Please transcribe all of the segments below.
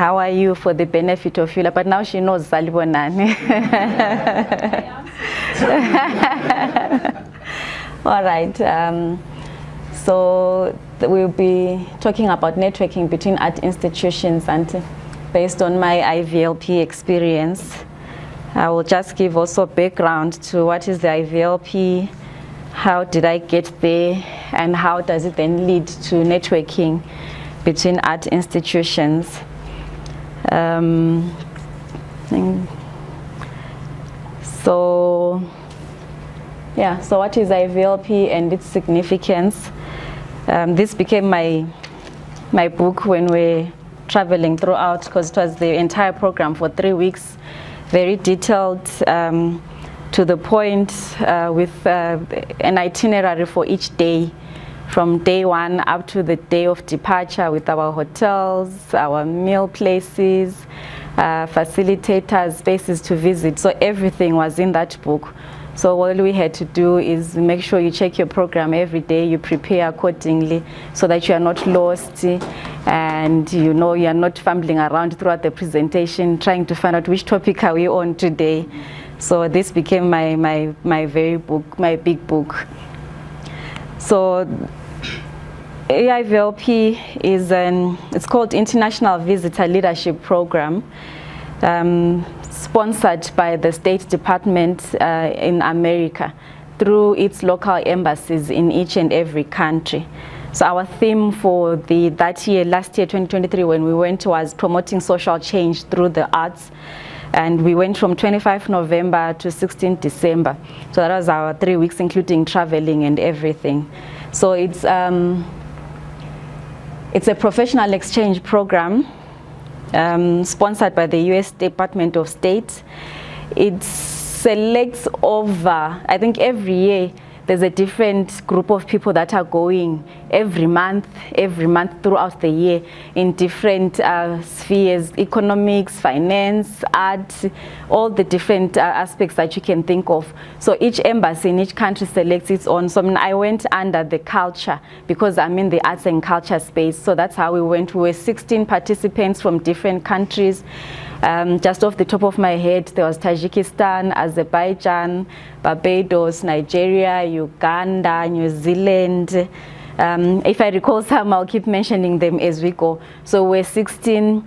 how are you for the benefit of you, but now she knows Salibonani. All right, so we'll be talking about networking between art institutions, and based on my IVLP experience, I will just give also background to what is the IVLP, how did I get there, and how does it then lead to networking between art institutions. So what is IVLP and its significance? This became my book when we're traveling throughout, because it was the entire program for 3 weeks, very detailed, to the point, with an itinerary for each day, from day one up to the day of departure, with our hotels, our meal places, facilitators, spaces to visit. So everything was in that book. So all we had to do is make sure you check your program every day, you prepare accordingly so that you are not lost, and you know you are not fumbling around throughout the presentation trying to find out which topic are we on today. So this became my big book. So IVLP is it's called International Visitor Leadership Program, sponsored by the State Department in America through its local embassies in each and every country. So our theme for last year, 2023, when we went, was promoting social change through the arts. And we went from 25 November to 16 December. So that was our 3 weeks, including traveling and everything. So it's a professional exchange program sponsored by the US Department of State. It selects over, I think every year, there's a different group of people that are going every month throughout the year in different spheres: economics, finance, art, all the different aspects that you can think of. So each embassy in each country selects its own. So I went under the culture because I'm in the arts and culture space. So that's how we went. We were 16 participants from different countries. Just off the top of my head, there was Tajikistan, Azerbaijan, Barbados, Nigeria, Uganda, New Zealand. If I recall some, I'll keep mentioning them as we go. So we're 16.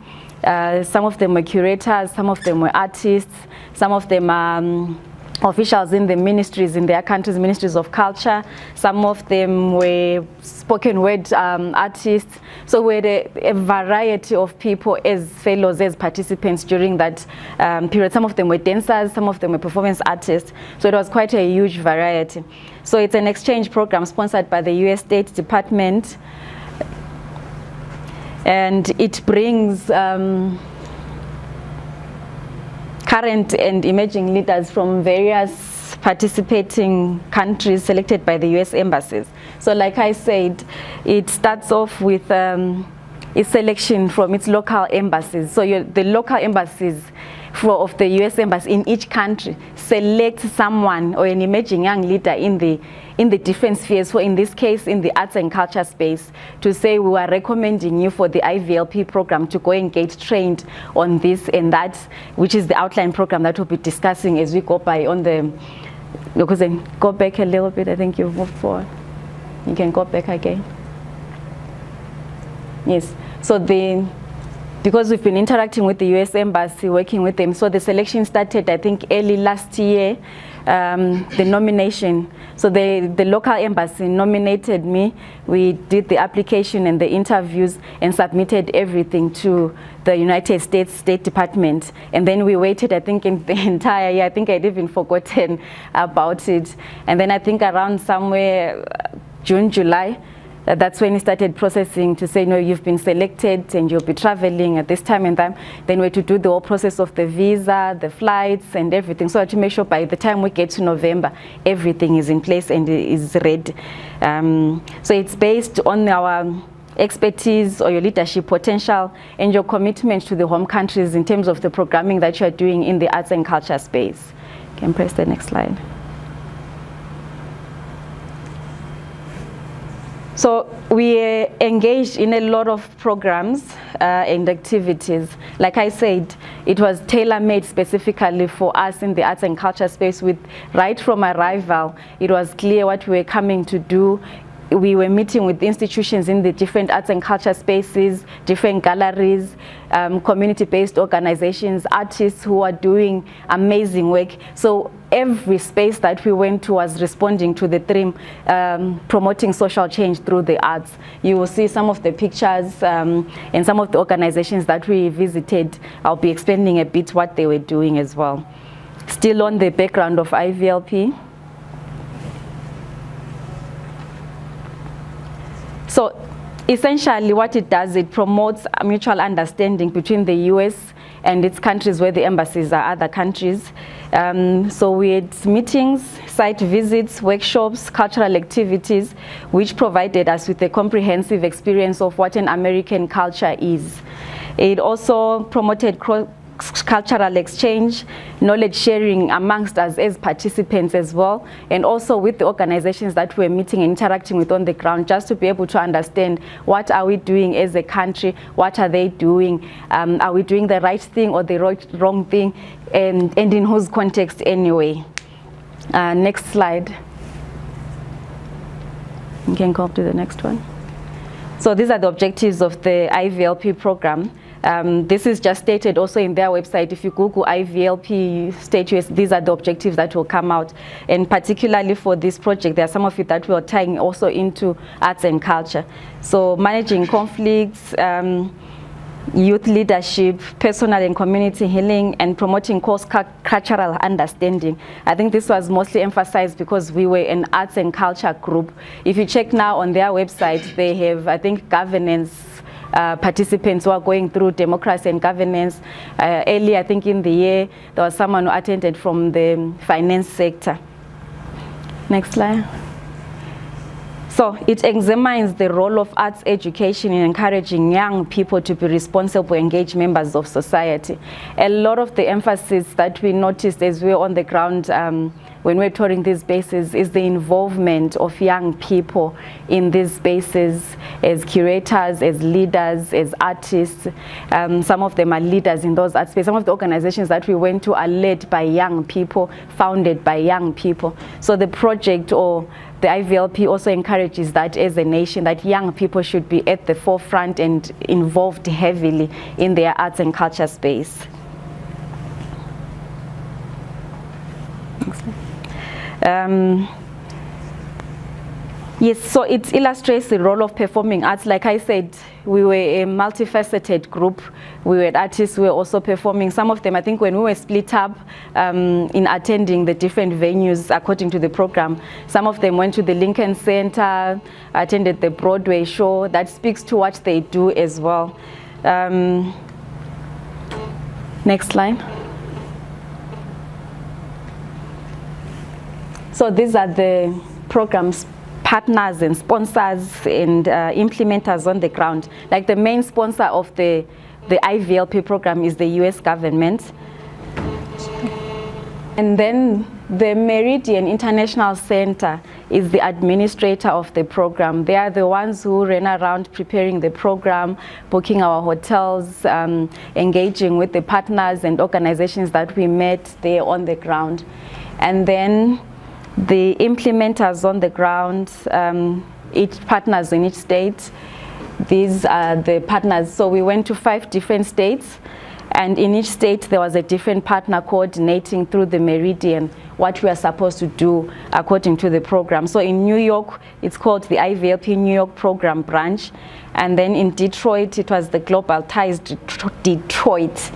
Some of them were curators, some of them were artists, some of them are officials in the ministries, in their countries, ministries of culture. Some of them were spoken word artists. So we had a variety of people as fellows, as participants during that period. Some of them were dancers, some of them were performance artists. So it was quite a huge variety. So it's an exchange program sponsored by the US State Department. And it brings current and emerging leaders from various participating countries selected by the US embassies. So like I said, it starts off with its selection from its local embassies. So the local embassies of the US embassy in each country select someone or an emerging young leader in the different spheres, so in this case in the arts and culture space, to say we are recommending you for the IVLP program to go and get trained on this and that, which is the outline program that we'll be discussing as we go by on the, because then go back a little bit, I think you've moved forward. You can go back again. Yes, so because we've been interacting with the US Embassy, working with them, so the selection started, I think, early last year, the nomination. So the local embassy nominated me. We did the application and the interviews and submitted everything to the United States State Department. And then we waited, I think, in the entire year. I think I'd even forgotten about it. And then I think around somewhere June, July, that's when he started processing to say, no, you've been selected and you'll be traveling at this time and time. Then we had to do the whole process of the visa, the flights and everything. So to make sure by the time we get to November, everything is in place and is ready. So it's based on our expertise or your leadership potential and your commitment to the home countries in terms of the programming that you're doing in the arts and culture space. You can press the next slide. So we engaged in a lot of programs and activities. Like I said, it was tailor-made specifically for us in the arts and culture space. With right from arrival, it was clear what we were coming to do. We were meeting with institutions in the different arts and culture spaces, different galleries, community-based organizations, artists who are doing amazing work. So every space that we went to was responding to the theme, promoting social change through the arts. You will see some of the pictures and some of the organizations that we visited. I'll be explaining a bit what they were doing as well. Still on the background of IVLP. So essentially what it does, it promotes a mutual understanding between the US and its countries where the embassies are other countries. So we had meetings, site visits, workshops, cultural activities, which provided us with a comprehensive experience of what an American culture is. It also promoted cultural exchange, knowledge sharing amongst us as participants as well, and also with the organizations that we're meeting and interacting with on the ground, just to be able to understand what are we doing as a country, what are they doing, are we doing the right thing or the wrong thing, and in whose context anyway. Next slide. You can go up to the next one. So these are the objectives of the IVLP program. This is just stated also in their website. If you Google IVLP State US, these are the objectives that will come out. And particularly for this project, there are some of it that we are tying also into arts and culture. So managing conflicts, youth leadership, personal and community healing, and promoting cross-cultural understanding. I think this was mostly emphasized because we were an arts and culture group. If you check now on their website, they have, I think, governance participants who are going through democracy and governance. Early, I think in the year, there was someone who attended from the finance sector. Next slide. So it examines the role of arts education in encouraging young people to be responsible, engaged members of society. A lot of the emphasis that we noticed as we were on the ground when we're touring these spaces is the involvement of young people in these spaces as curators, as leaders, as artists. Some of them are leaders in those art spaces. Some of the organizations that we went to are led by young people, founded by young people. So the project or the IVLP also encourages that as a nation, that young people should be at the forefront and involved heavily in their arts and culture space. Yes, so it illustrates the role of performing arts. Like I said, we were a multifaceted group. We were artists, we were also performing. Some of them, I think when we were split up in attending the different venues according to the program, some of them went to the Lincoln Center, attended the Broadway show. That speaks to what they do as well. Next slide. So these are the programs partners and sponsors and implementers on the ground. Like the main sponsor of the IVLP program is the US government. And then the Meridian International Center is the administrator of the program. They are the ones who ran around preparing the program, booking our hotels, engaging with the partners and organizations that we met there on the ground. And then the implementers on the ground, each partners in each state. These are the partners. So we went to 5 different states, and in each state there was a different partner coordinating through the Meridian what we are supposed to do according to the program. So in New York, it's called the IVLP New York Program Branch. And then in Detroit, it was the Global Ties Detroit.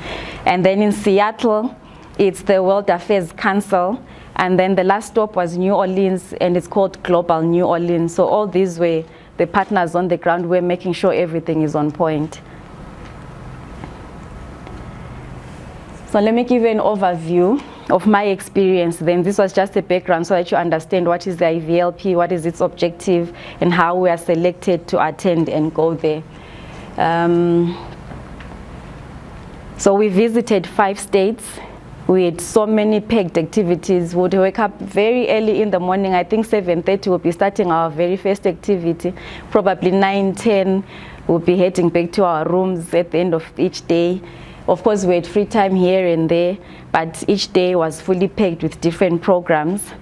And then in Seattle, it's the World Affairs Council. And then the last stop was New Orleans, and it's called Global New Orleans. So all these were the partners on the ground. We're making sure everything is on point. So let me give you an overview of my experience. Then this was just a background so that you understand what is the IVLP, what is its objective, and how we are selected to attend and go there. So we visited 5 states. We had so many packed activities. We would wake up very early in the morning. I think 7:30 we'll be starting our very first activity. Probably 9:10 we'll be heading back to our rooms at the end of each day. Of course, we had free time here and there, but each day was fully packed with different programs.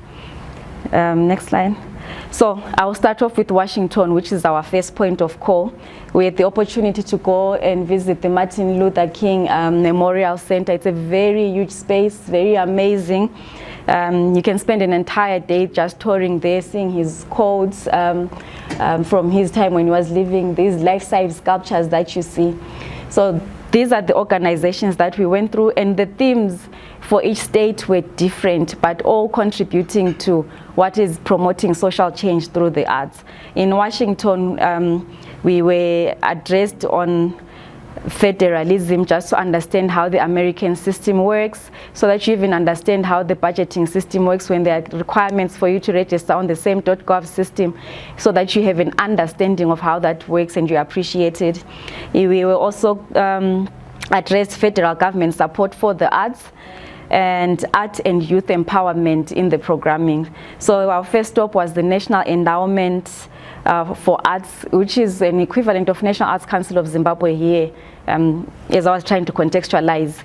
Next slide. So I'll start off with Washington, which is our first point of call. We had the opportunity to go and visit the Martin Luther King Memorial Center. It's a very huge space, very amazing. You can spend an entire day just touring there, seeing his quotes from his time when he was living, these life-size sculptures that you see. So these are the organizations that we went through, and the themes for each state were different, but all contributing to what is promoting social change through the arts. In Washington, we were addressed on federalism, just to understand how the American system works, so that you even understand how the budgeting system works when there are requirements for you to register on the same .gov system, so that you have an understanding of how that works and you appreciate it. We will also address federal government support for the arts and art and youth empowerment in the programming. So our first stop was the National Endowment for Arts, which is an equivalent of National Arts Council of Zimbabwe here, as I was trying to contextualize.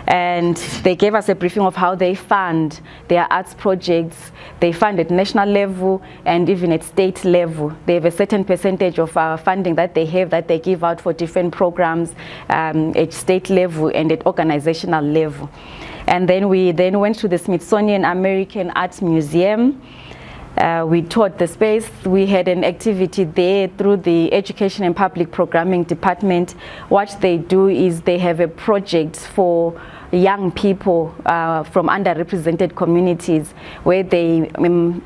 And they gave us a briefing of how they fund their arts projects. They fund at national level and even at state level. They have a certain percentage of funding that they have that they give out for different programs at state level and at organizational level. And then we went to the Smithsonian American Art Museum. We toured the space. We had an activity there through the Education and Public Programming Department. What they do is they have a project for young people from underrepresented communities, where they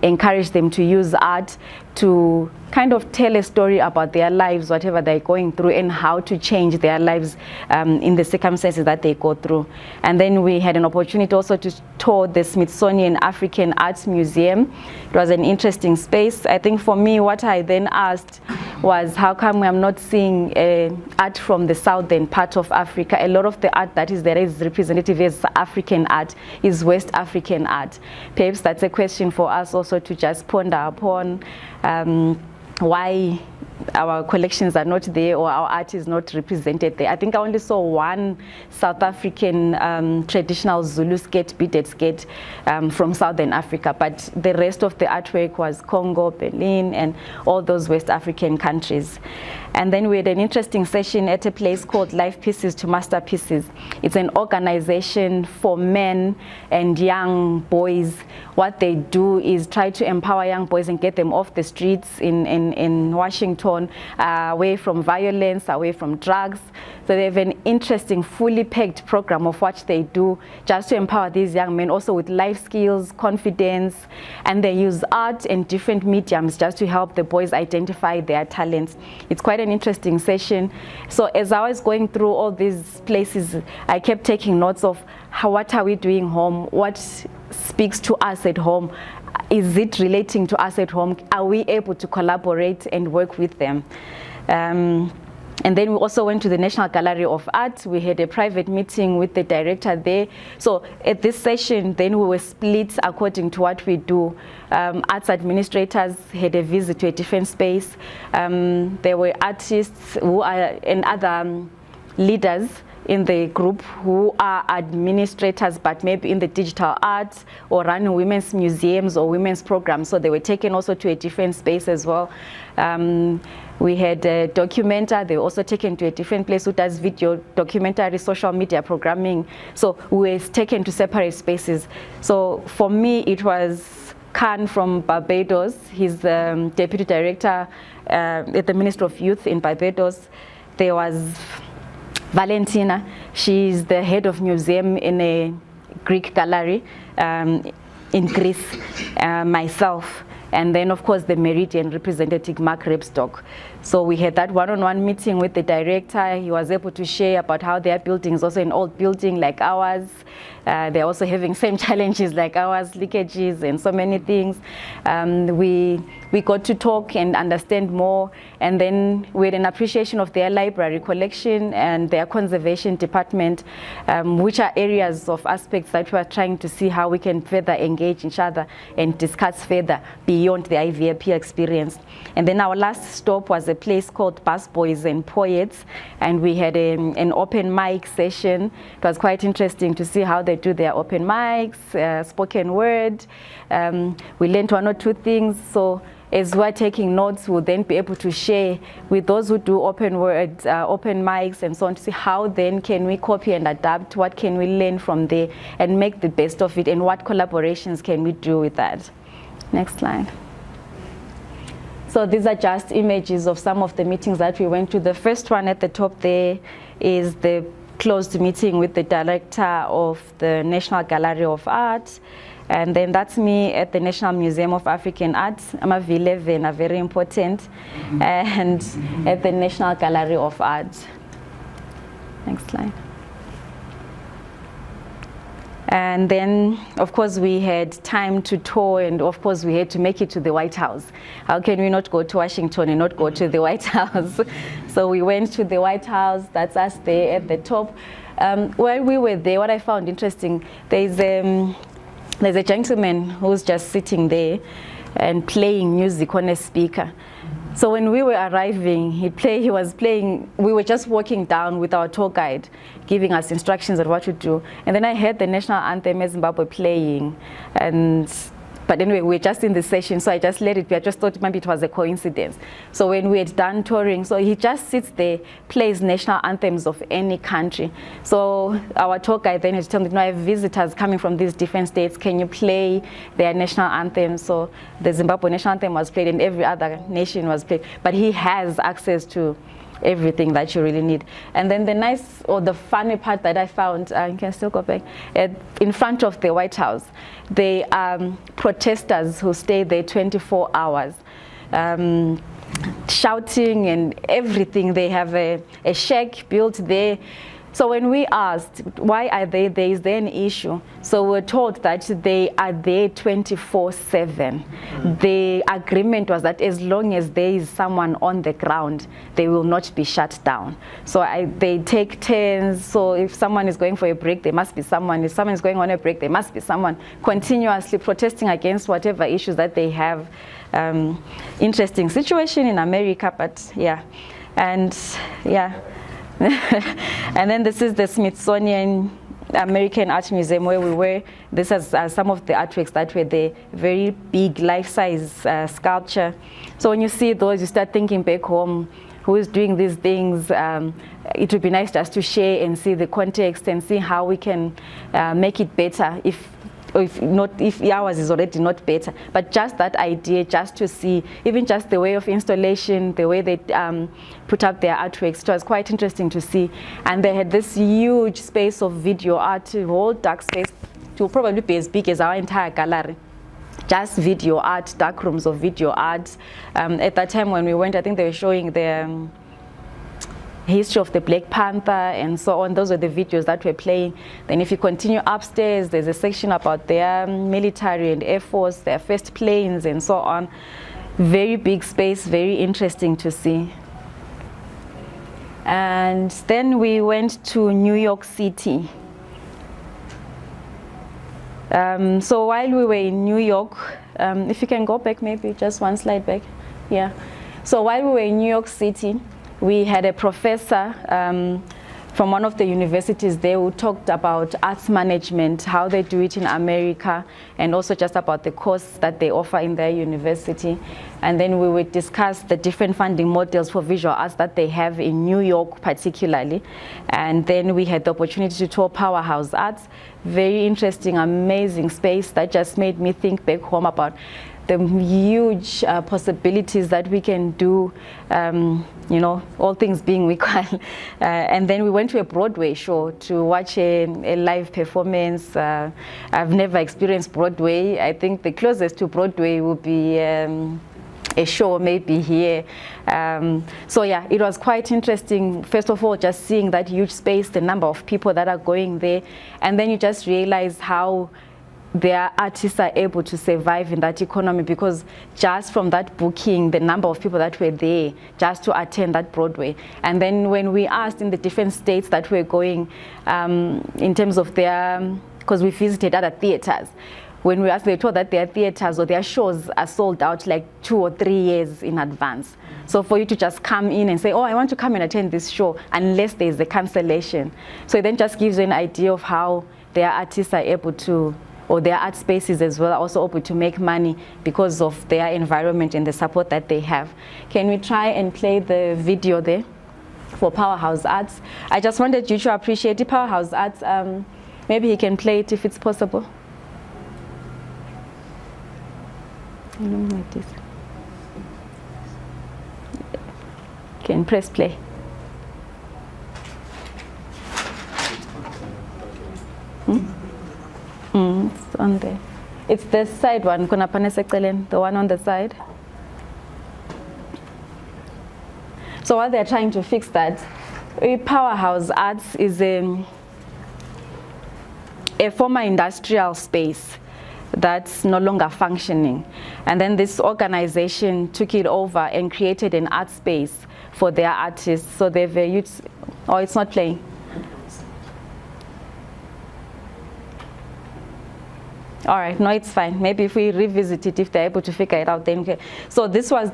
encourage them to use art to kind of tell a story about their lives, whatever they're going through, and how to change their lives in the circumstances that they go through. And then we had an opportunity also to tour the Smithsonian African Arts Museum. It was an interesting space. I think for me, what I then asked was, how come I'm not seeing art from the southern part of Africa? A lot of the art that is there is representative as African art, is West African art. Perhaps that's a question for us also to just ponder upon, why our collections are not there or our art is not represented there. I think I only saw one South African traditional Zulu beaded skirt from Southern Africa, but the rest of the artwork was Congo, Benin, and all those West African countries. And then we had an interesting session at a place called Life Pieces to Masterpieces. It's an organization for men and young boys. What they do is try to empower young boys and get them off the streets in Washington, away from violence, away from drugs. So they have an interesting, fully packed program of what they do just to empower these young men, also with life skills, confidence, and they use art and different mediums just to help the boys identify their talents. It's quite an interesting session. So as I was going through all these places, I kept taking notes of what are we doing home, what speaks to us at home, is it relating to us at home, are we able to collaborate and work with them. And then we also went to the National Gallery of Art. We had a private meeting with the director there. So at this session, then we were split according to what we do. Arts administrators had a visit to a different space. There were artists who are, and other leaders in the group who are administrators, but maybe in the digital arts or running women's museums or women's programs. So they were taken also to a different space as well. We had a documenter. They were also taken to a different place who does video, documentary, social media programming. So we were taken to separate spaces. So for me, it was Khan from Barbados. He's the deputy director at the Ministry of Youth in Barbados. There was Valentina. She's the head of museum in a Greek gallery in Greece. Myself. And then, of course, the Meridian representative, Mark Rebstock. So we had that one-on-one meeting with the director. He was able to share about how their building is also an old building like ours. They're also having same challenges like ours, leakages and so many things. We got to talk and understand more, and then we had an appreciation of their library collection and their conservation department, which are areas of aspects that we are trying to see how we can further engage each other and discuss further beyond the IVLP experience. And then our last stop was a place called Busboys and Poets, and we had an open mic session. It was quite interesting to see how they do their open mics, spoken word. We learned one or two things. So as we're taking notes, we'll then be able to share with those who do open words, open mics and so on, to see how then can we copy and adapt, what can we learn from there and make the best of it, and what collaborations can we do with that. Next slide. So these are just images of some of the meetings that we went to. The first one at the top there is the closed meeting with the director of the National Gallery of Art. And then that's me at the National Museum of African Art. I'm a V11, very important, and at the National Gallery of Art. Next slide. And then, of course, we had time to tour, and of course, we had to make it to the White House. How can we not go to Washington and not go to the White House? So we went to the White House. That's us there at the top. While we were there, what I found interesting, there's a gentleman who's just sitting there and playing music on a speaker. So when we were arriving, he was playing, we were just walking down with our tour guide, giving us instructions on what to do. And then I heard the national anthem of Zimbabwe playing. But anyway, we were just in the session, so I just let it be. I just thought maybe it was a coincidence. So when we had done touring, so he just sits there, plays national anthems of any country. So our tour guide then had to tell me, no, I have visitors coming from these different states. Can you play their national anthem? So the Zimbabwe national anthem was played and every other nation was played. But he has access to everything that you really need. And then the nice or the funny part that I found, you can still go back, in front of the White House, they are protesters who stay there 24 hours, shouting and everything. They have a shack built there. So when we asked, why are they there? Is there an issue? So we're told that they are there 24/7. The agreement was that as long as there is someone on the ground, they will not be shut down. So they take turns. So if someone is going for a break, there must be someone. If someone is going on a break, there must be someone continuously protesting against whatever issues that they have. Interesting situation in America, but yeah. And yeah. And then this is the Smithsonian American Art Museum where we were. This is some of the artworks that were there, very big life-size sculpture. So when you see those, you start thinking back home, who is doing these things? It would be nice just to share and see the context and see how we can make it better if ours is already not better, but just that idea, just to see, even just the way of installation, the way they put up their artworks, it was quite interesting to see. And they had this huge space of video art, a whole dark space, it will probably be as big as our entire gallery. Just video art, dark rooms of video art. At that time when we went, I think they were showing the history of the Black Panther and so on. Those were the videos that were playing. Then if you continue upstairs, there's a section about their military and Air Force, their first planes and so on. Very big space, very interesting to see. And then we went to New York City. So while we were in New York, if you can go back maybe just one slide back. Yeah. So while we were in New York City, we had a professor from one of the universities there who talked about arts management, how they do it in America, and also just about the course that they offer in their university. And then we would discuss the different funding models for visual arts that they have in New York particularly. And then we had the opportunity to tour Powerhouse Arts. Very interesting, amazing space that just made me think back home about the huge possibilities that we can do, you know, all things being equal. And then we went to a Broadway show to watch a live performance. I've never experienced Broadway. I think the closest to Broadway would be a show maybe here. So yeah, it was quite interesting, first of all, just seeing that huge space, the number of people that are going there, and then you just realize how their artists are able to survive in that economy, because just from that booking, the number of people that were there just to attend that Broadway. And then when we asked in the different states that we're going, in terms of their, because we visited other theaters, when we asked, they told that their theaters or their shows are sold out like 2 or 3 years in advance. So for you to just come in and say, oh, I want to come and attend this show, unless there's a cancellation. So it then just gives you an idea of how their artists are able to, or their art spaces as well, are also able to make money because of their environment and the support that they have. Can we try and play the video there for Powerhouse Arts? I just wanted you to appreciate the Powerhouse Arts. Maybe he can play it if it's possible. Like this. Can press play. It's on there. It's the side one, the one on the side. So while they're trying to fix that, Powerhouse Arts is a former industrial space that's no longer functioning. And then this organization took it over and created an art space for their artists. So they've used, oh, it's not playing. All right, no, it's fine. Maybe if we revisit it, if they're able to figure it out, then okay. So this was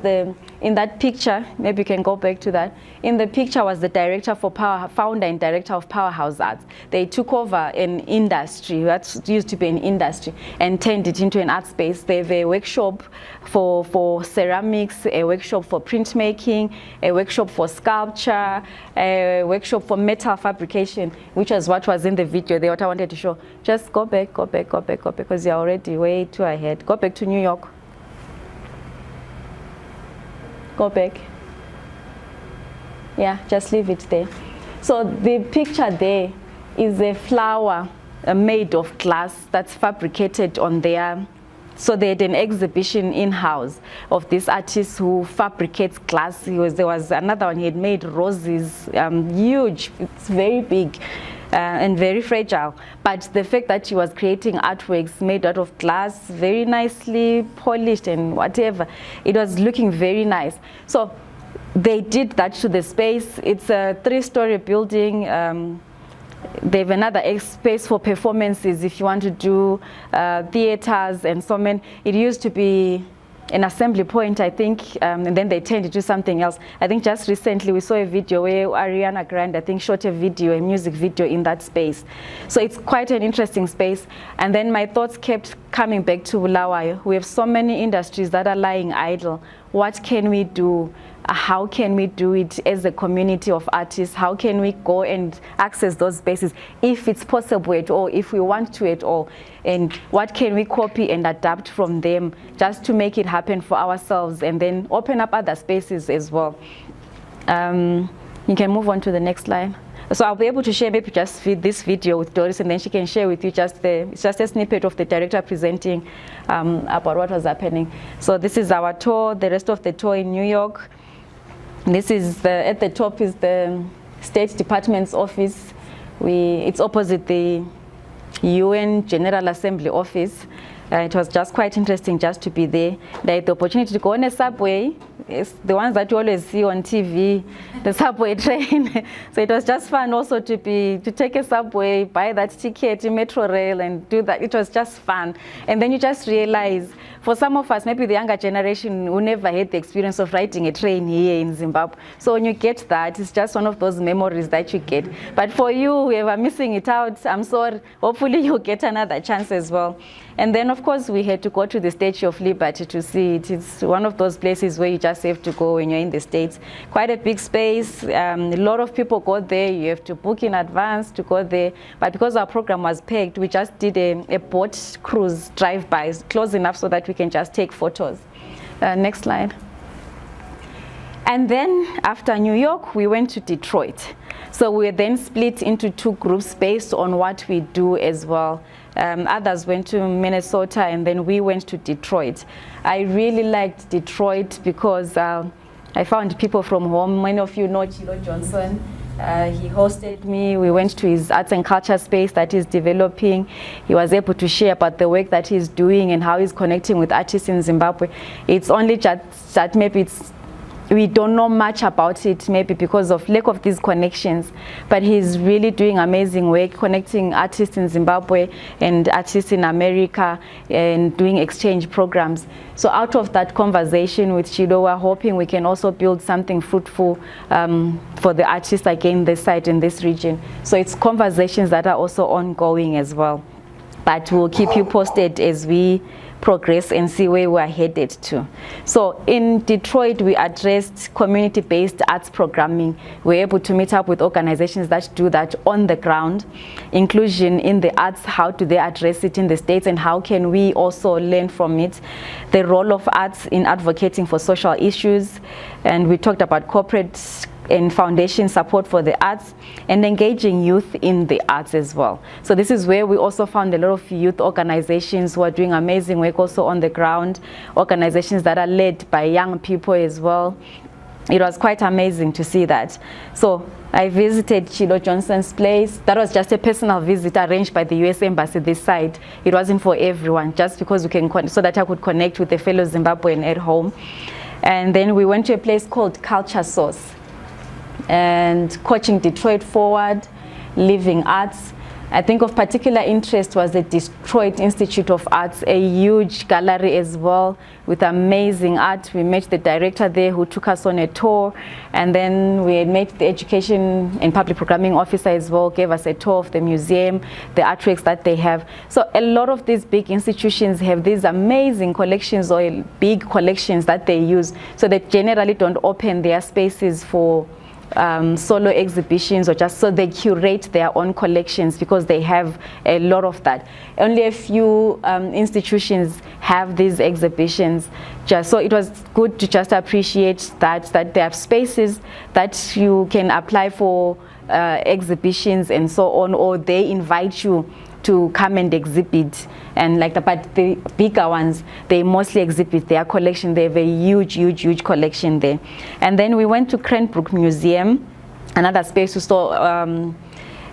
in that picture, maybe you can go back to that. In the picture was the director for founder and director of Powerhouse Arts. They took over an industry, that used to be an industry, and turned it into an art space. They have a workshop for ceramics, a workshop for printmaking, a workshop for sculpture, a workshop for metal fabrication, which is what was in the video there, what I wanted to show. Just go back, because you're already way too ahead. Go back to New York. Go back. Yeah, just leave it there. So the picture there is a flower made of glass that's fabricated on their, so they had an exhibition in-house of this artist who fabricates glass. There was another one, he had made roses, huge, it's very big. And very fragile, but the fact that she was creating artworks made out of glass, very nicely polished and whatever, it was looking very nice. So they did that to the space. It's a 3-story building. They have another space for performances if you want to do theaters and so on. It used to be an assembly point, I think, and then they turned it to something else. I think just recently we saw a video where Ariana Grande, I think, shot a music video in that space. So it's quite an interesting space. And then my thoughts kept coming back to Bulawayo. We have so many industries that are lying idle. What can we do? How can we do it as a community of artists? How can we go and access those spaces, if it's possible at all, if we want to at all? And what can we copy and adapt from them just to make it happen for ourselves, and then open up other spaces as well? You can move on to the next line. So I'll be able to share maybe just this video with Doris, and then she can share with you it's just a snippet of the director presenting about what was happening. So this is our tour, the rest of the tour in New York. This is at the top is the State Department's office. It's opposite the UN General Assembly office. It was just quite interesting just to be there. I had the opportunity to go on a subway. It's the ones that you always see on TV, the subway train. So it was just fun also to take a subway, buy that ticket in Metro Rail and do that. It was just fun. And then you just realize, for some of us, maybe the younger generation who never had the experience of riding a train here in Zimbabwe. So when you get that, it's just one of those memories that you get. But for you, whoever missing it out, I'm sorry. Hopefully you'll get another chance as well. And then, of course, we had to go to the Statue of Liberty to see it. It's one of those places where you just have to go when you're in the States. Quite a big space. A lot of people go there. You have to book in advance to go there. But because our program was packed, we just did a boat cruise drive-by, close enough so that we can just take photos. Next slide. And then after New York, we went to Detroit. So we were then split into 2 groups based on what we do as well. Others went to Minnesota, and then we went to Detroit. I really liked Detroit because I found people from home. Many of you know Chilo Johnson. He hosted me. We went to his arts and culture space that he's developing. He was able to share about the work that he's doing and how he's connecting with artists in Zimbabwe. It's only just that maybe we don't know much about it, maybe because of lack of these connections, but he's really doing amazing work connecting artists in Zimbabwe and artists in America and doing exchange programs. So out of that conversation with Chido, we're hoping we can also build something fruitful for the artists again this side in this region. So it's conversations that are also ongoing as well, but we'll keep you posted as we progress and see where we're headed to. So in Detroit, we addressed community-based arts programming. We're able to meet up with organizations that do that on the ground. Inclusion in the arts, how do they address it in the States, and how can we also learn from it? The role of arts in advocating for social issues, and we talked about corporate and foundation support for the arts and engaging youth in the arts as well. So this is where we also found a lot of youth organizations who are doing amazing work also on the ground, organizations that are led by young people as well. It was quite amazing to see that. So I visited Chido Johnson's place. That was just a personal visit arranged by the US Embassy this side. It wasn't for everyone, just because we can, so that I could connect with the fellow Zimbabwean at home. And then we went to a place called Culture Source, and coaching Detroit forward, living arts. I think of particular interest was the Detroit Institute of Arts, a huge gallery as well with amazing art. We met the director there who took us on a tour, and then we met the education and public programming officer as well, gave us a tour of the museum, the artworks that they have. So a lot of these big institutions have these amazing collections or big collections that they use. So they generally don't open their spaces for solo exhibitions, or just so they curate their own collections, because they have a lot of that. Only a few institutions have these exhibitions. Just so it was good to just appreciate that there are spaces that you can apply for exhibitions and so on, or they invite you to come and exhibit. And but the bigger ones, they mostly exhibit their collection. They have a huge collection there. And then we went to Cranbrook Museum, another space we saw.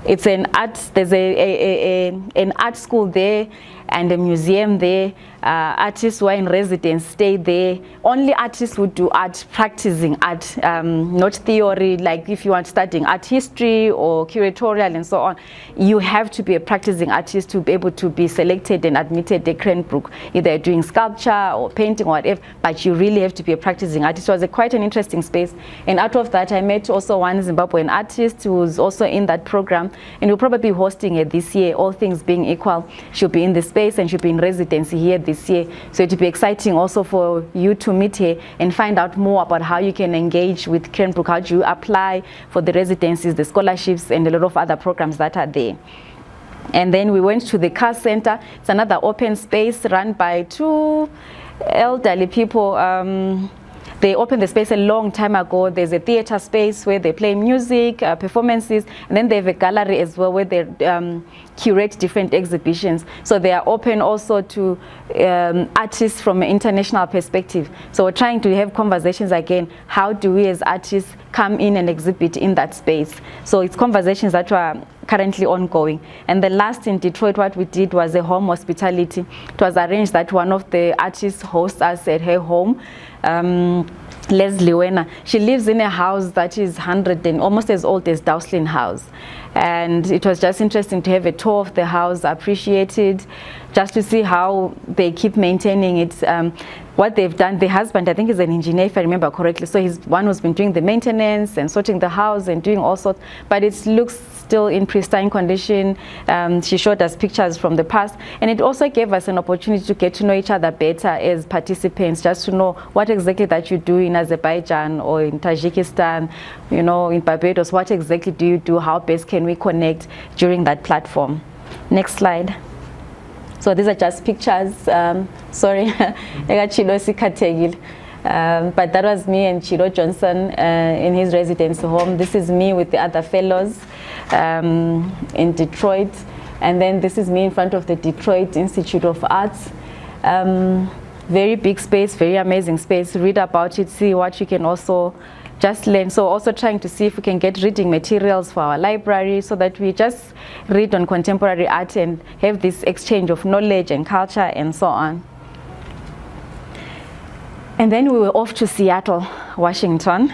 It's an art, there's an art school there and a museum there. Artists who are in residence stay there. Only artists who do art, practicing art, not theory, like if you are studying art history or curatorial and so on. You have to be a practicing artist to be able to be selected and admitted at Cranbrook, either doing sculpture or painting or whatever, but you really have to be a practicing artist. So it was quite an interesting space. And out of that, I met also one Zimbabwean artist who's also in that program, and we'll probably be hosting it this year. All things being equal, she'll be in the space and she'll be in residency here this year. So it will be exciting also for you to meet her and find out more about how you can engage with Cranbrook, how do you apply for the residencies, the scholarships, and a lot of other programs that are there. And then we went to the Car Center. It's another open space run by 2 elderly people. They opened the space a long time ago. There's a theater space where they play music, performances, and then they have a gallery as well where they curate different exhibitions. So they are open also to artists from an international perspective. So we're trying to have conversations again. How do we as artists come in and exhibit in that space? So it's conversations that are currently ongoing. And the last in Detroit, what we did was a home hospitality. It was arranged that one of the artists hosts us at her home. Leslie Wena. She lives in a house that is 100 and almost as old as Dowslin House. And it was just interesting to have a tour of the house, appreciated, just to see how they keep maintaining it. What they've done, the husband, I think, is an engineer, if I remember correctly. So he's one who's been doing the maintenance and sorting the house and doing all sorts, but it looks still in pristine condition. She showed us pictures from the past, and it also gave us an opportunity to get to know each other better as participants, just to know what exactly that you do in Azerbaijan or in Tajikistan, you know, in Barbados. What exactly do you do? How best can we connect during that platform? Next slide. So these are just pictures. Sorry, But that was me and Chiro Johnson in his residence home. This is me with the other fellows in Detroit. And then this is me in front of the Detroit Institute of Arts. Very big space, very amazing space. Read about it, see what you can also just learn. So also trying to see if we can get reading materials for our library so that we just read on contemporary art and have this exchange of knowledge and culture and so on. And then we were off to Seattle, Washington.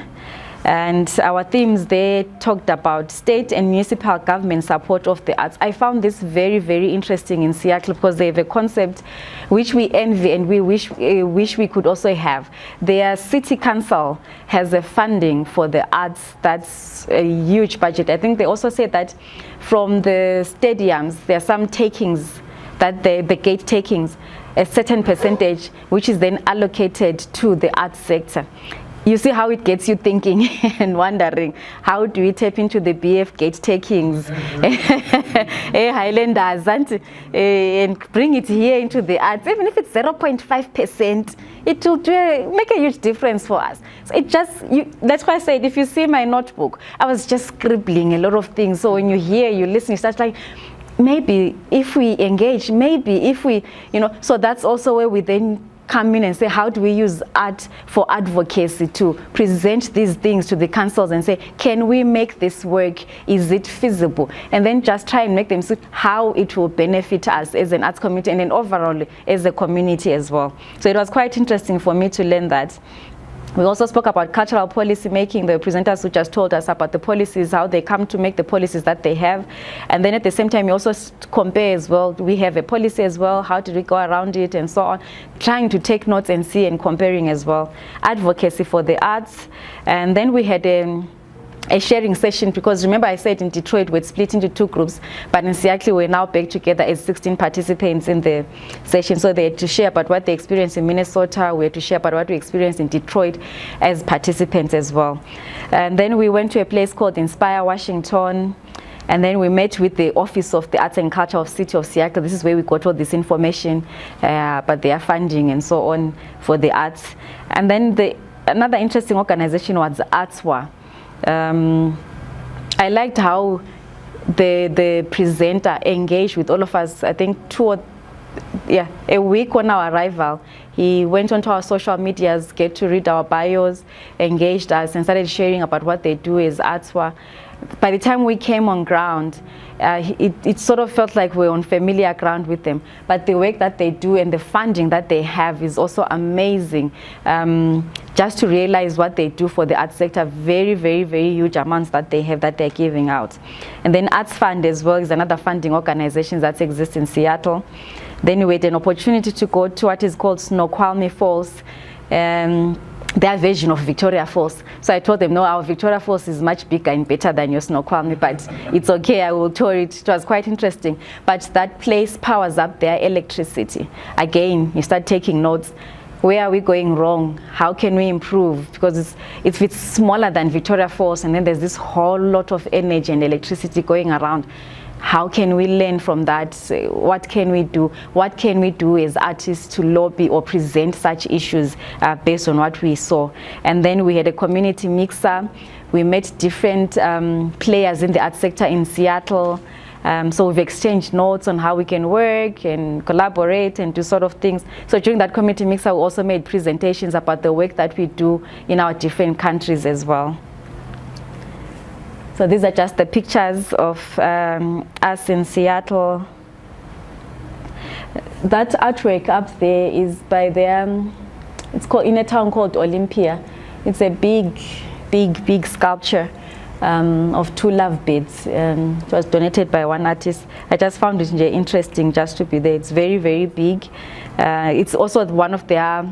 And our themes there talked about state and municipal government support of the arts. I found this very, very interesting in Seattle because they have a concept which we envy and we wish we could also have. Their city council has a funding for the arts that's a huge budget. I think they also said that from the stadiums, there are some takings, that the gate takings, a certain percentage, which is then allocated to the arts sector. You see how it gets you thinking and wondering, how do we tap into the BF gate takings, Highlanders, and bring it here into the arts? Even if it's 0.5%, it will make a huge difference for us. So it just, that's why I said, if you see my notebook, I was just scribbling a lot of things. So when you hear, you listen, you start like, maybe if we engage, maybe if we, so that's also where we then come in and say, how do we use art for advocacy to present these things to the councils and say, can we make this work? Is it feasible? And then just try and make them see how it will benefit us as an arts community and then overall as a community as well. So it was quite interesting for me to learn that. We also spoke about cultural policy making, the presenters who just told us about the policies, how they come to make the policies that they have. And then at the same time, we also compare as well. We have a policy as well. How did we go around it and so on? Trying to take notes and see and comparing as well. Advocacy for the arts. And then we had a sharing session, because remember I said in Detroit we'd split into 2 groups, but in Seattle we're now back together as 16 participants in the session. So they had to share about what they experienced in Minnesota, we had to share about what we experienced in Detroit as participants as well. And then we went to a place called Inspire Washington, and then we met with the Office of the Arts and Culture of City of Seattle. This is where we got all this information about their funding and so on for the arts. And then another interesting organization was ArtsWA. I liked how the presenter engaged with all of us. I think a week on our arrival, he went onto our social medias, get to read our bios, engaged us, and started sharing about what they do as ArtsWA. By the time we came on ground, it sort of felt like we were on familiar ground with them. But the work that they do and the funding that they have is also amazing. Just to realize what they do for the arts sector, very, very, very huge amounts that they have that they're giving out. And then Arts Fund as well is another funding organization that exists in Seattle. Then we had an opportunity to go to what is called Snoqualmie Falls. Their version of Victoria Falls. So I told them, no, our Victoria Falls is much bigger and better than your Snoqualmie, but it's okay, I will tour it. It was quite interesting. But that place powers up their electricity. Again, you start taking notes. Where are we going wrong? How can we improve? Because if it's smaller than Victoria Falls and then there's this whole lot of energy and electricity going around, how can we learn from that? What can we do? What can we do as artists to lobby or present such issues based on what we saw? And then we had a community mixer. We met different players in the arts sector in Seattle. So we've exchanged notes on how we can work and collaborate and do sort of things. So during that community mixer, we also made presentations about the work that we do in our different countries as well. So these are just the pictures of us in Seattle. That artwork up there is by it's called, in a town called Olympia. It's a big, big, big sculpture of 2 lovebirds. It was donated by one artist. I just found it interesting just to be there. It's very, very big. It's also one of their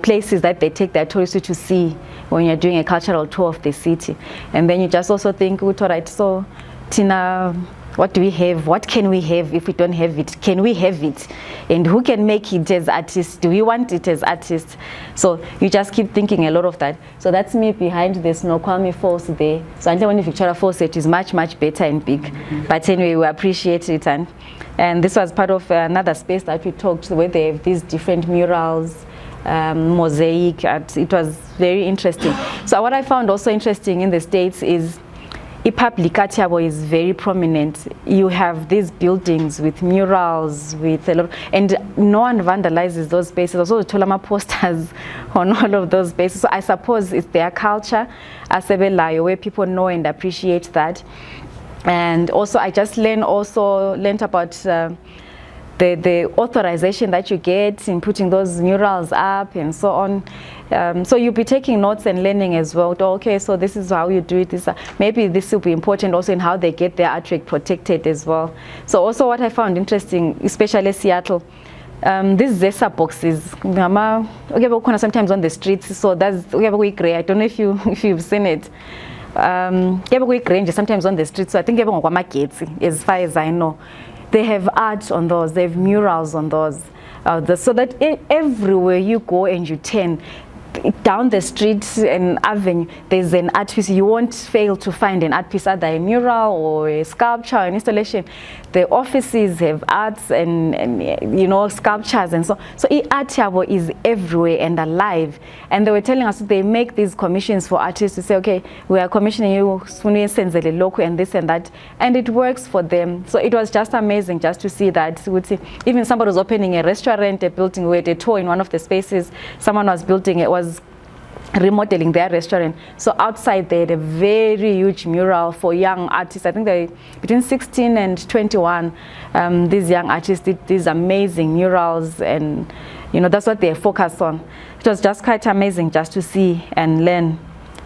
places that they take their tourists to see when you're doing a cultural tour of the city. And then you just also think, all right, so Tina, what do we have? What can we have if we don't have it? Can we have it? And who can make it as artists? Do we want it as artists? So you just keep thinking a lot of that. So that's me behind the Snoqualmie Falls there. So until when Victoria Falls, it is much, much better and big. But anyway, we appreciate it. And this was part of another space that we talked where they have these different murals mosaic art. It was very interesting. So what I found also interesting in the States is public art is very prominent. You have these buildings with murals, with a lot, and no one vandalizes those spaces. Also, Tolama posters on all of those spaces. So I suppose it's their culture, asebelayo, where people know and appreciate that. And also, I just learned about the authorization that you get in putting those murals up and so on. So you'll be taking notes and learning as well. Okay, so this is how you do it. Maybe this will be important also in how they get their artwork protected as well. So also what I found interesting, especially Seattle, these Zesa boxes, sometimes on the streets. So that's gray. I don't know if you've seen it. Sometimes on the streets. So I think as far as I know. They have art on those, they have murals on those, so that everywhere you go and you turn, down the street and avenue, there's an art piece. You won't fail to find an art piece, either a mural or a sculpture or an installation. The offices have arts and sculptures and so. So art is everywhere and alive. And they were telling us they make these commissions for artists to say, okay, we are commissioning you local and this and that, and it works for them. So it was just amazing just to see that. Even somebody was opening a restaurant, a building, we had a tour in one of the spaces. Someone was building it, was remodeling their restaurant. So outside they had a very huge mural for young artists. I think they between 16 and 21. These young artists did these amazing murals, and that's what they focused on. It was just quite amazing just to see and learn.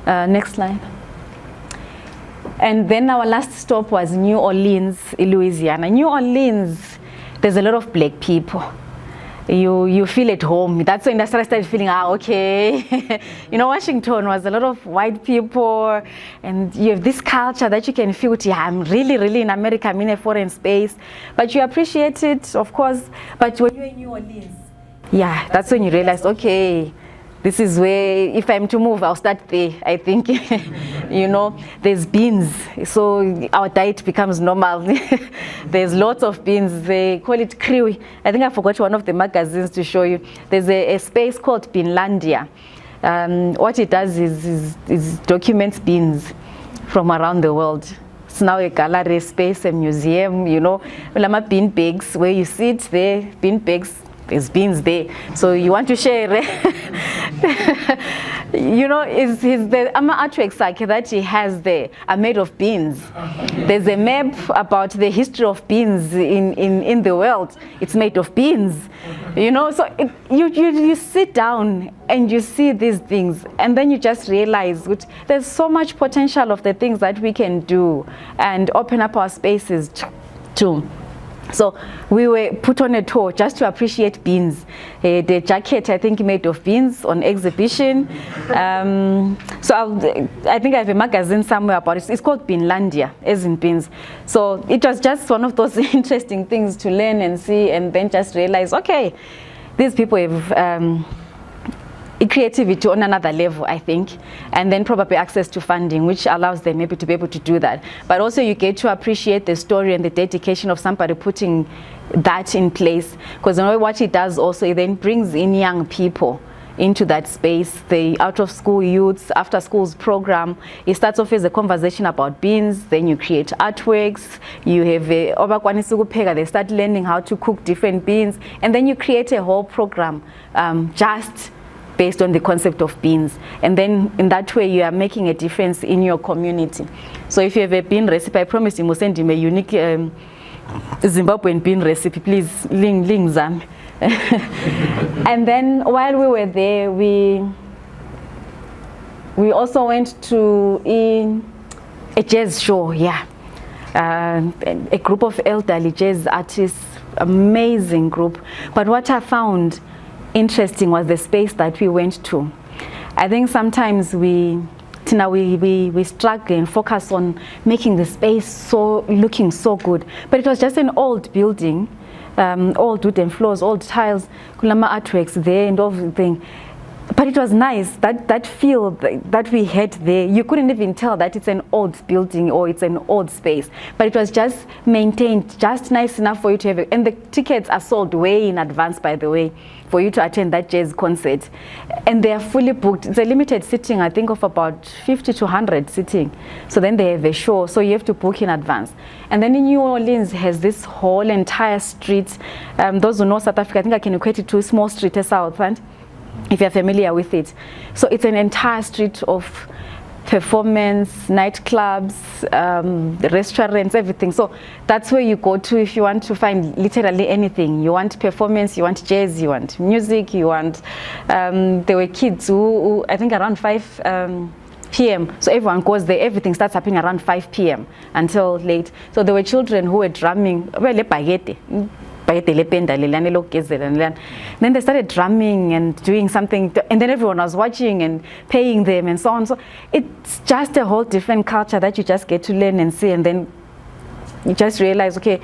Next slide. And then our last stop was New Orleans, Louisiana. New Orleans, there's a lot of black people. You feel at home. That's when I started feeling, okay. Washington was a lot of white people, and you have this culture that you can feel, I'm really in America, I'm in a foreign space. But you appreciate it, of course. But when you're in New Orleans, that's when you realize, okay, this is where, if I'm to move, I'll start there, I think. There's beans, so our diet becomes normal. There's lots of beans. They call it kriwi. I think I forgot one of the magazines to show you. There's a space called Beanlandia. What it does is documents beans from around the world. It's now a gallery space, a museum, bean bags, where you sit there, bean bags, there's beans there. So you want to share, is the artworks that he has there are made of beans. There's a map about the history of beans in the world. It's made of beans. So you sit down and you see these things, and then you just realize there's so much potential of the things that we can do and open up our spaces to. So we were put on a tour just to appreciate beans. The jacket, I think, made of beans on exhibition. So I think I have a magazine somewhere about it. It's called Beanlandia, as in beans. So it was just one of those interesting things to learn and see, and then just realize, okay, these people have creativity on another level, I think, and then probably access to funding, which allows them maybe to be able to do that. But also you get to appreciate the story and the dedication of somebody putting that in place, because what it does also, it then brings in young people into that space, the out of school youths, after schools program. It starts off as a conversation about beans, then you create artworks, you have they start learning how to cook different beans, and then you create a whole program just based on the concept of beans. And then in that way you are making a difference in your community. So if you have a bean recipe, I promise you must send him a unique Zimbabwean bean recipe, please link them. And then while we were there, we also went to a jazz show, a group of elderly jazz artists, amazing group. But what I found interesting was the space that we went to. I think sometimes we struggle and focus on making the space looking so good, but it was just an old building, old wooden floors, old tiles, kulama artworks there and everything. But it was nice, that feel that we had there. You couldn't even tell that it's an old building or it's an old space, but it was just maintained, just nice enough for you to have it. And the tickets are sold way in advance, by the way, for you to attend that jazz concert. And they are fully booked. It's a limited sitting, I think, of about 50 to 100 sitting. So then they have a show, so you have to book in advance. And then in New Orleans has this whole entire street. Those who know South Africa, I think I can equate it to a small street as South, right? If you're familiar with it. So it's an entire street of performance, nightclubs, restaurants, everything. So that's where you go to if you want to find literally anything. You want performance, you want jazz, you want music, you want... there were kids who I think around 5 p.m. So everyone goes there, everything starts happening around 5 p.m. until late. So there were children who were drumming, then they started drumming and doing something, and then everyone was watching and paying them and so on. So it's just a whole different culture that you just get to learn and see, and then you just realize, okay,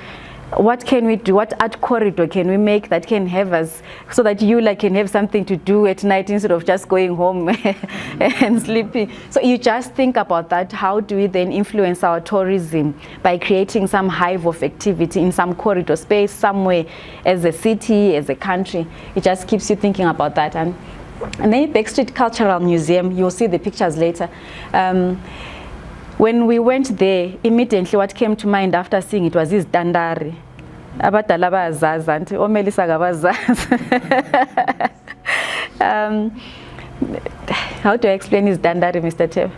what can we do? What art corridor can we make that can have us, so that you can have something to do at night instead of just going home and sleeping? So you just think about that. How do we then influence our tourism by creating some hive of activity in some corridor space somewhere, as a city, as a country? It just keeps you thinking about that. And then Backstreet Cultural Museum, you'll see the pictures later. When we went there, immediately what came to mind after seeing it was Dandari. Abadala bayazazi anti omelisa kabazazi. How do I explain his Dandari, Mr. Tev?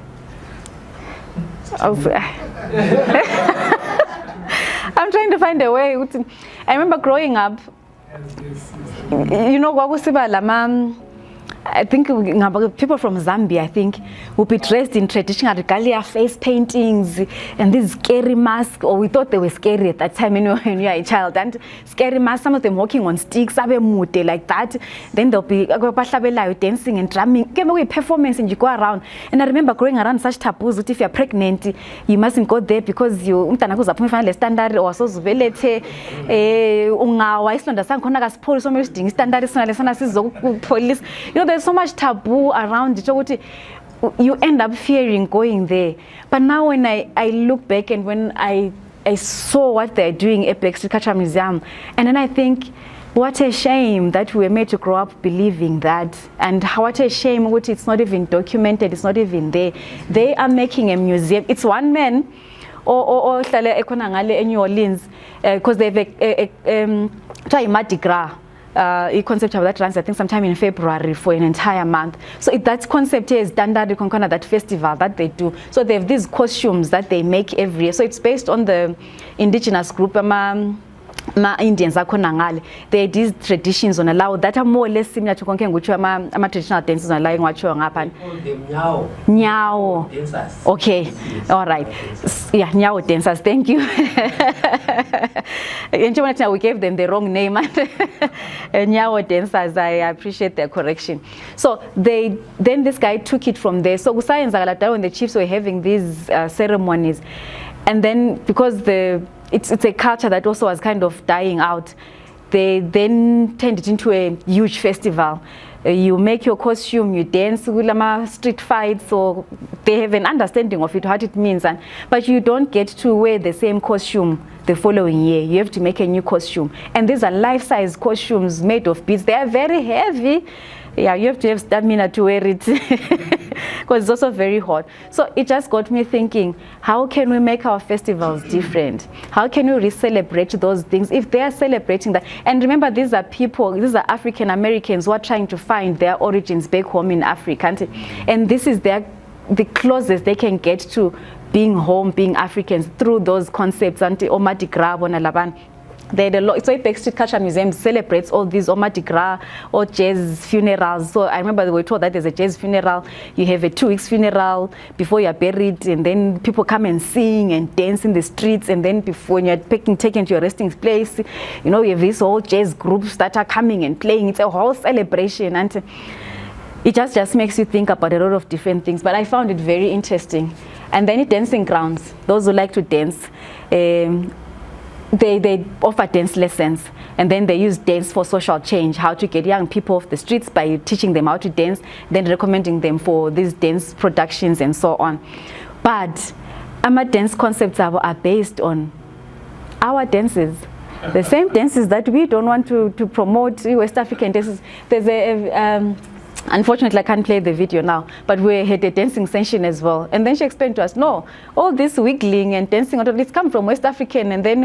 I'm trying to find a way. I remember growing up, you know, I think people from Zambia, I think, would be dressed in traditional regalia, face paintings, and these scary masks, or we thought they were scary at that time when you were a child, and scary masks, some of them walking on sticks, like that. Then they'll be dancing and drumming, performance, and you go around. And I remember going around such taboos that if you're pregnant, you mustn't go there because you standard or so police. You know, there's so much taboo around it. So you end up fearing going there. But now when I look back and when I saw what they're doing at Backstreet Cultural Museum, and then I think, what a shame that we were made to grow up believing that, and what a shame which it's not even documented, it's not even there. They are making a museum. It's one man or in New Orleans because they've a Mardi Gras. Concept of that runs, I think, sometime in February for an entire month. So that concept here is Dandari Konkona, that festival that they do. So they have these costumes that they make every year. So it's based on the indigenous group, Indians. They have these traditions on allow that are more or less similar to traditional dances on allowing what you're Nyao dancers. Okay, all right. Yeah, Nyao dancers. Thank you. We gave them the wrong name. Nyao dancers. I appreciate their correction. So then this guy took it from there. So when the chiefs were having these ceremonies, and then because it's a culture that also was kind of dying out, they then turned it into a huge festival. You make your costume, you dance, street fights, so they have an understanding of it, what it means. But you don't get to wear the same costume the following year. You have to make a new costume. And these are life-size costumes made of beads. They are very heavy. Yeah, you have to have stamina to wear it because it's also very hot. So it just got me thinking, how can we make our festivals different? How can we re-celebrate those things if they are celebrating that? And remember, these are people, these are African Americans who are trying to find their origins back home in Africa. And this is the closest they can get to being home, being Africans, through those concepts. Mardi Gras, they had a lot. So Backstreet Cultural Museum celebrates all these Mardi Gras or jazz funerals. So I remember they were told that there's a jazz funeral. You have a 2 weeks funeral before you're buried, and then people come and sing and dance in the streets. And then before you're taken to your resting place, you know, you have these whole jazz groups that are coming and playing. It's a whole celebration, and it just makes you think about a lot of different things. But I found it very interesting. And then dancing grounds. Those who like to dance. they offer dance lessons, and then they use dance for social change, how to get young people off the streets by teaching them how to dance, then recommending them for these dance productions and so on. But our dance concepts are based on our dances, the same dances that we don't want to promote, West African dances. There's unfortunately I can't play the video now, but we had a dancing session as well, and then she explained to us, no, all this wiggling and dancing, it's come from West African, and then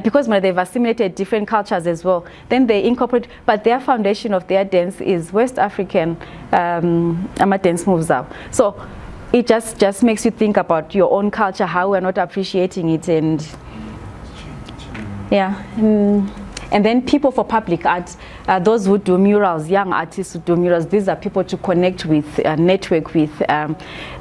because they've assimilated different cultures as well, then they incorporate, but their foundation of their dance is West African dance moves up. So it just makes you think about your own culture, how we're not appreciating it, and yeah. And then people for public art, those who do murals, young artists who do murals, these are people to connect with, network with.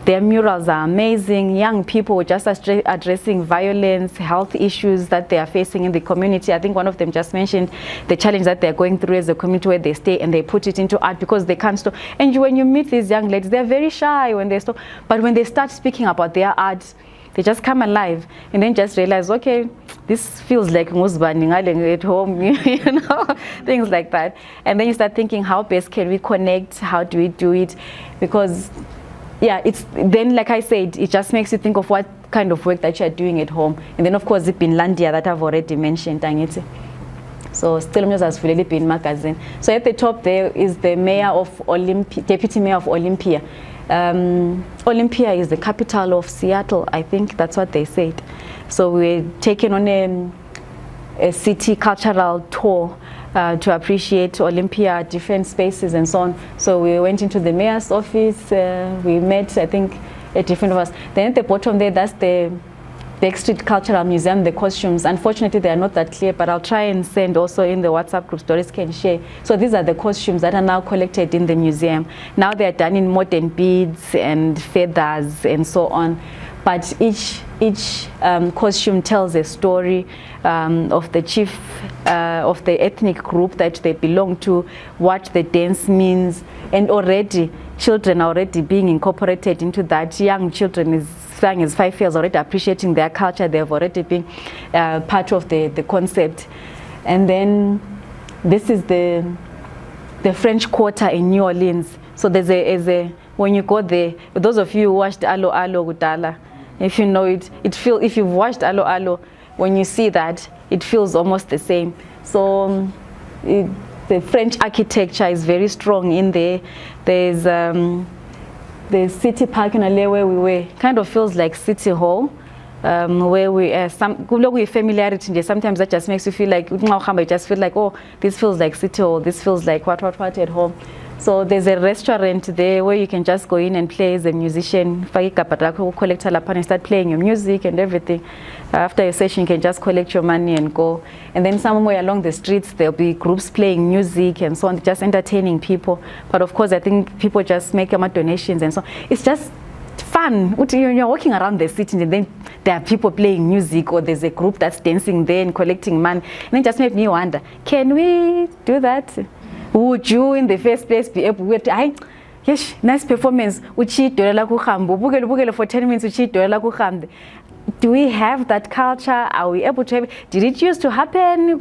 Their murals are amazing. Young people just addressing violence, health issues that they are facing in the community. I think one of them just mentioned the challenge that they're going through as a community where they stay, and they put it into art because they can't stop. And when you meet these young ladies, they're very shy when they stop. But when they start speaking about their art, they just come alive, and then just realize, okay, this feels like Musbani at home, you know, things like that. And then you start thinking, how best can we connect? How do we do it? Because, yeah, it's then, like I said, it just makes you think of what kind of work that you're doing at home. And then, of course, the Pinlandia that I've already mentioned. So still has really been magazine. So at the top there is the mayor of deputy mayor of Olympia. Olympia is the capital of Seattle, I think that's what they said. So we're taking on a city cultural tour to appreciate Olympia, different spaces and so on. So we went into the mayor's office, we met, I think, different of us. Then at the bottom there, that's the Backstreet Cultural Museum, the costumes. Unfortunately, they are not that clear, but I'll try and send also in the WhatsApp group, stories can share. So these are the costumes that are now collected in the museum. Now they are done in modern beads and feathers and so on. But each costume tells a story of the chief of the ethnic group that they belong to, what the dance means, and already children are already being incorporated into that. Young children is 5 years already appreciating their culture. They've already been part of the concept. And then this is the French Quarter in New Orleans. So there's a when you go there, those of you who watched Alo Alo Gudala, if you know it, if you've watched Alo Alo, when you see that, it feels almost the same. So the French architecture is very strong in there. There's the city park in LA where we were, kind of feels like City Hall, where we familiarity. Sometimes that just makes you feel like, just feel like, oh, this feels like City Hall, this feels like what at home. So there's a restaurant there where you can just go in and play as a musician, collect and start playing your music and everything. After your session, you can just collect your money and go. And then somewhere along the streets, there'll be groups playing music and so on, just entertaining people. But of course, I think people just make donations and so on. It's just fun. You're walking around the city and then there are people playing music, or there's a group that's dancing there and collecting money. And it just made me wonder, can we do that? Would you in the first place be able to, yes, nice performance, for 10 minutes, do we have that culture? Are we able to have it? Did it used to happen? You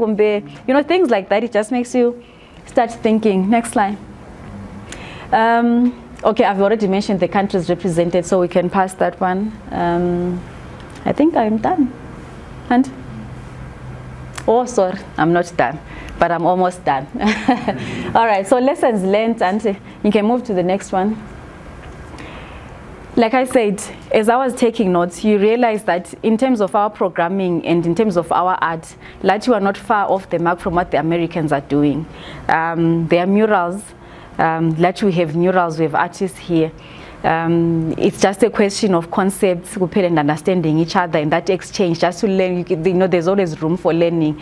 know, things like that. It just makes you start thinking. Next slide. Okay, I've already mentioned the countries represented, so we can pass that one. I think I'm done. And oh, sorry, I'm not done, but I'm almost done. All right, so lessons learned, and you can move to the next one. Like I said, as I was taking notes, you realize that in terms of our programming and in terms of our art, Latu are not far off the mark from what the Americans are doing. There are murals. Latu, we have murals, we have artists here. It's just a question of concepts and understanding each other in that exchange, just to learn. You know, there's always room for learning.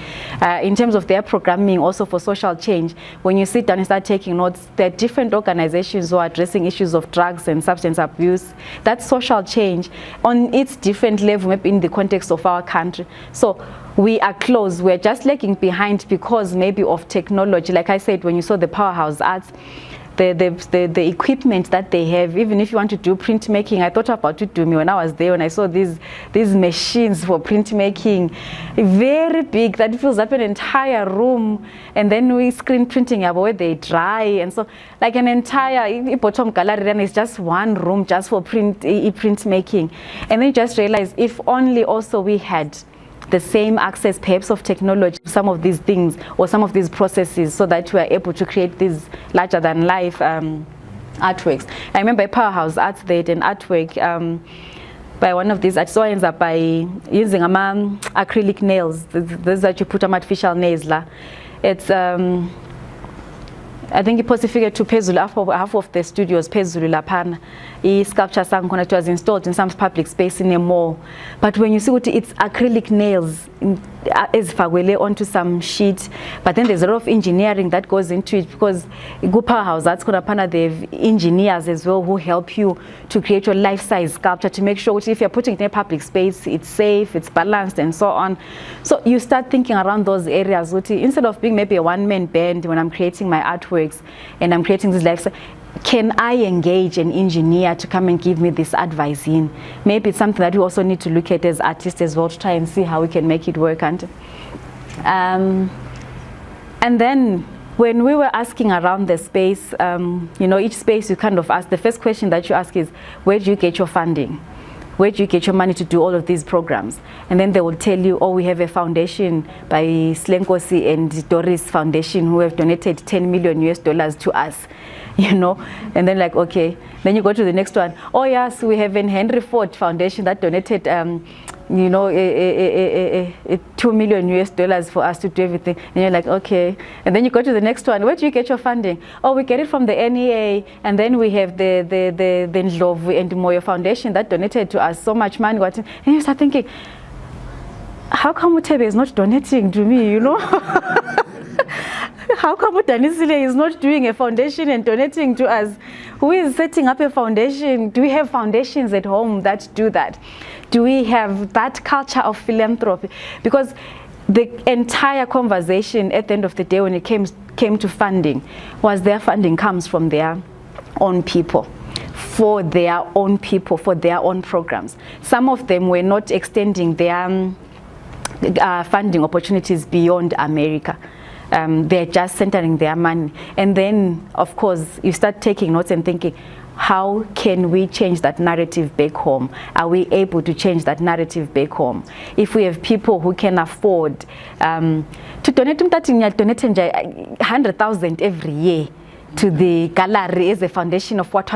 In terms of their programming, also for social change, when you sit down and start taking notes, there are different organizations who are addressing issues of drugs and substance abuse. That's social change on its different level, maybe in the context of our country. So we are close. We're just lagging behind because maybe of technology. Like I said, when you saw the powerhouse arts, the equipment that they have. Even if you want to do printmaking, I thought about it when I was there, when I saw these machines for printmaking, very big, that fills up an entire room. And then we screen printing where they dry, and so like an entire bottom gallery, and it's just one room just for printmaking. And then you just realize, if only also we had the same access perhaps of technology, some of these things or some of these processes, so that we are able to create these larger than life artworks. I remember at Powerhouse Arts, they did an artwork by one of these artists. So I ended up by using acrylic nails. Those that you put on artificial nails. It's I think possified to Pezulu, half of the studios Pezulu Lapana. Sculpture it was installed in some public space in a mall. But when you see what it's acrylic nails is onto some sheet, but then there's a lot of engineering that goes into it, because Powerhouse Arts they have engineers as well who help you to create your life-size sculpture, to make sure if you're putting it in a public space, it's safe, it's balanced, and so on. So you start thinking around those areas. Instead of being maybe a one-man band when I'm creating my artworks and I'm creating this lifestyle, can I engage an engineer to come and give me this advice in? Maybe it's something that we also need to look at as artists as well, to try and see how we can make it work. And then when we were asking around the space, each space you kind of ask, the first question that you ask is, where do you get your funding? Where do you get your money to do all of these programs? And then they will tell you, oh, we have a foundation by Silenkosi and Doris Foundation who have donated $10 million to us. And then like, okay, then you go to the next one. Oh yes, we have an Henry Ford Foundation that donated, $2 million for us to do everything. And you're like, okay. And then you go to the next one. Where do you get your funding? Oh, we get it from the NEA, and then we have the Ndlovu and Moyo Foundation that donated to us so much money. And you start thinking, how come Utebe is not donating to me? How come Utanisile is not doing a foundation and donating to us? Who is setting up a foundation? Do we have foundations at home that do that? Do we have that culture of philanthropy? Because the entire conversation at the end of the day when it came to funding was their funding comes from their own people, for their own people, for their own programs. Some of them were not extending their funding opportunities beyond America. They're just centering their money. And then, of course, you start taking notes and thinking, how can we change that narrative back home? Are we able to change that narrative back home? If we have people who can afford to donate 100,000 every year to the gallery as a foundation of what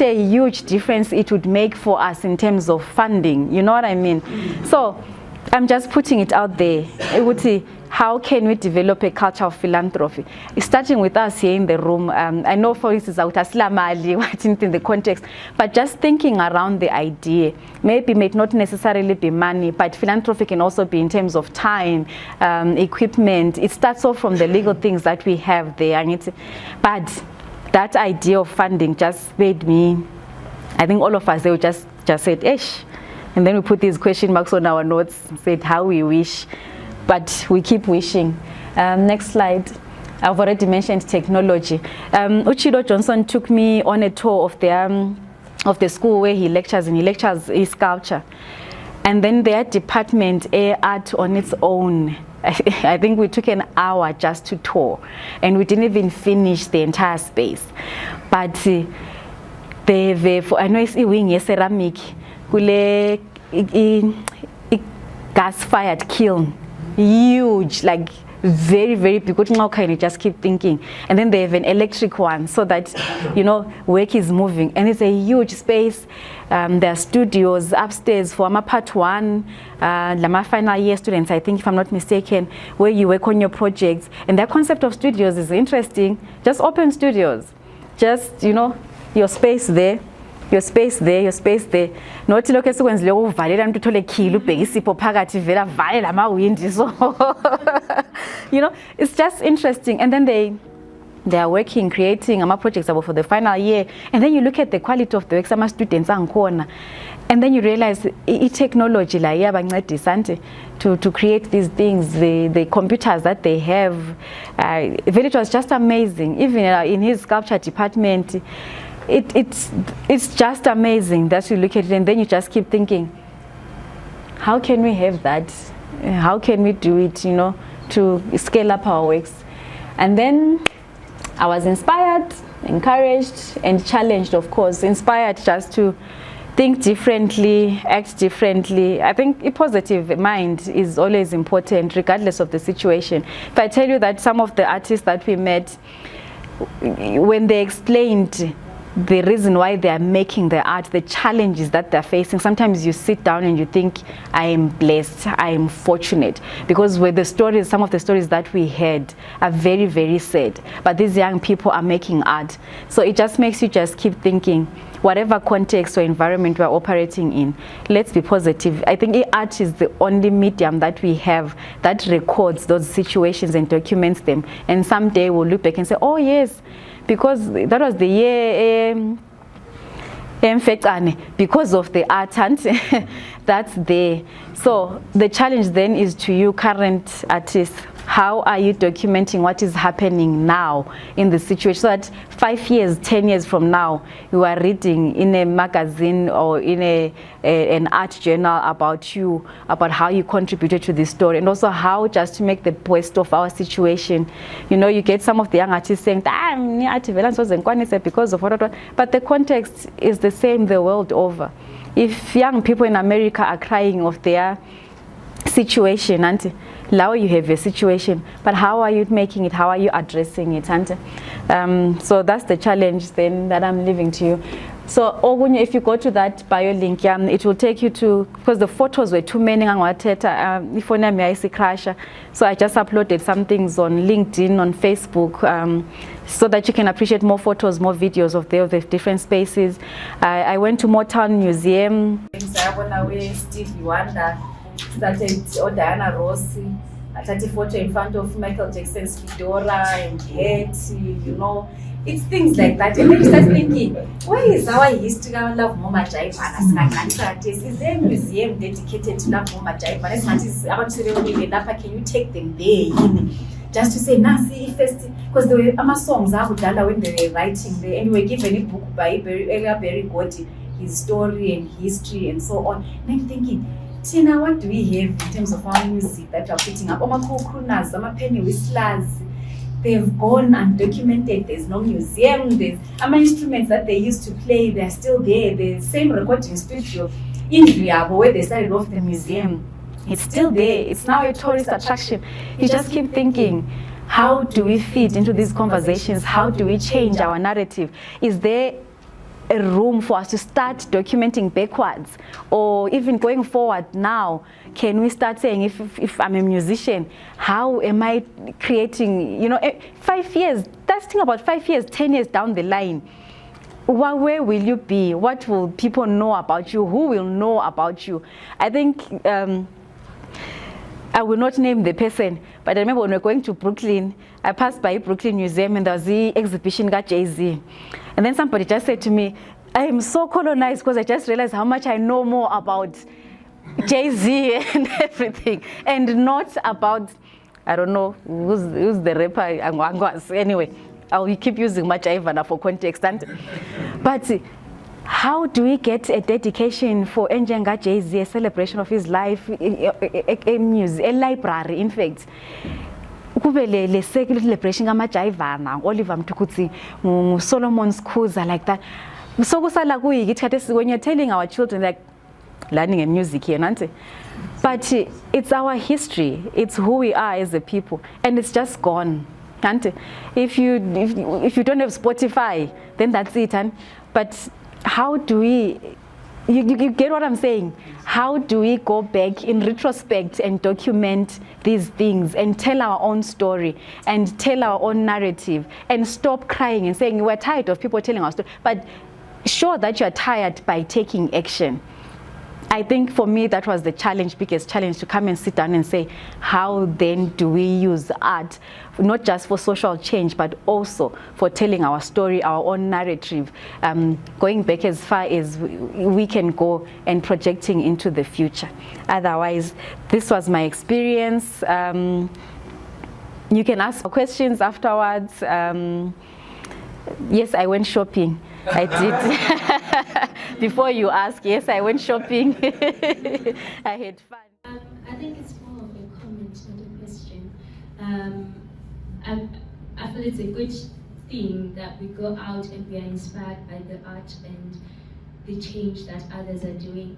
a huge difference it would make for us in terms of funding. You know what I mean? So I'm just putting it out there. How can we develop a culture of philanthropy? It's starting with us here in the room. I know, for instance, in the context, but just thinking around the idea. Maybe it may not necessarily be money, but philanthropy can also be in terms of time, equipment. It starts off from the legal things that we have there. But that idea of funding just made me, I think all of us, they would just said, Esh. And then we put these question marks on our notes, said how we wish. But we keep wishing. Next slide. I've already mentioned technology. Uchido Johnson took me on a tour of the school where he lectures, and he lectures his sculpture. And then their department, art on its own. I think we took an hour just to tour, and we didn't even finish the entire space. But I know it's a ceramic, gas-fired kiln. Huge, like very, very big. How can you just keep thinking? And then they have an electric one, so that work is moving, and it's a huge space. There are studios upstairs for my part one, my final year students, I think, if I'm not mistaken, where you work on your projects. And that concept of studios is interesting. Just open studios, just your space there. Your space there, your space there. Not look at when you valid and to tell a kilo base phakathi vela valela windy. So it's just interesting. And then they are working, creating projects for the final year, and then you look at the quality of the work some students are, and then you realize technology to create these things, the computers that they have. It was just amazing. Even in his sculpture department, it's just amazing that you look at it, and then you just keep thinking, how can we have that? How can we do it, to scale up our works? And then I was inspired, encouraged, and challenged, of course. Inspired just to think differently, act differently. I think a positive mind is always important, regardless of the situation. If I tell you that some of the artists that we met, when they explained the reason why they are making the art, the challenges that they're facing, sometimes you sit down and you think, I am blessed, I am fortunate, because with the stories, some of the stories that we heard are very, very sad, but these young people are making art. So it just makes you just keep thinking, whatever context or environment we're operating in, let's be positive. I think art is the only medium that we have that records those situations and documents them, and someday we'll look back and say, oh yes, because that was the year because of the art, and that's there. So the challenge then is to you current artists, how are you documenting what is happening now in the situation, so that 5 years, 10 years from now, you are reading in a magazine or in an art journal about you, about how you contributed to this story, and also how just to make the best of our situation. You get some of the young artists saying, because of what, but the context is the same the world over. If young people in America are crying of their situation, and now you have a situation, but how are you making it? How are you addressing it? And so that's the challenge then that I'm leaving to you. So if you go to that bio link, it will take you to, because the photos were too many, so I just uploaded some things on LinkedIn, on Facebook, so that you can appreciate more photos, more videos of the different spaces. I went to Motown Museum. Stevie Wonder started, or Diana Ross, I took a photo in front of Michael Jackson's Fedora and hat, it's things like that. And then you start thinking, why is our history of Love Mama Jaiva? Is there a museum dedicated to Love Mama Jaiva? Can you take them there? Just to say, Nancy, first, because there were songs when they were writing there, and we were given a book by Barry Gordy, his story and history and so on. And I'm thinking, Tina, what do we have in terms of our music that we're putting up? Penny whistlers, they've gone undocumented. There's no museum. There's instruments that they used to play, they're still there. The same recording studio in Bulawayo, where they started off the museum, it's still there. It's now a tourist attraction. You just keep thinking, how do we fit into these conversations? How do we change our narrative? Is there a room for us to start documenting backwards, or even going forward now? Can we start saying, if I'm a musician, how am I creating, 5 years, let's think about 5 years, 10 years down the line, where will you be? What will people know about you? Who will know about you? I think, I will not name the person, but I remember when we were going to Brooklyn, I passed by Brooklyn Museum and there was the exhibition got Jay-Z. And then somebody just said to me, I am so colonized because I just realized how much I know more about Jay-Z and everything, and not about, I don't know, who's the rapper, anyway, I'll keep using Ivana for context. But how do we get a dedication for Njenga Jay-Z, a celebration of his life, a library, in fact? Le celebration Ivana, Oliver Mtukutsi, Solomon's Kuza, like that. So when you're telling our children, like, learning a music here, but it's our history, it's who we are as a people, and it's just gone. If you don't have Spotify, then that's it. But how do we, you get what I'm saying? How do we go back in retrospect and document these things and tell our own story and tell our own narrative and stop crying and saying we're tired of people telling our story, but show that you're tired by taking action. I think for me that was the biggest challenge, to come and sit down and say, how then do we use art, not just for social change, but also for telling our story, our own narrative, going back as far as we can go and projecting into the future. Otherwise, this was my experience. You can ask questions afterwards. Yes, I went shopping. I did. Before you ask, yes, I went shopping. I had fun. I think it's more of a comment, not a question. I feel it's a good thing that we go out and we are inspired by the art and the change that others are doing.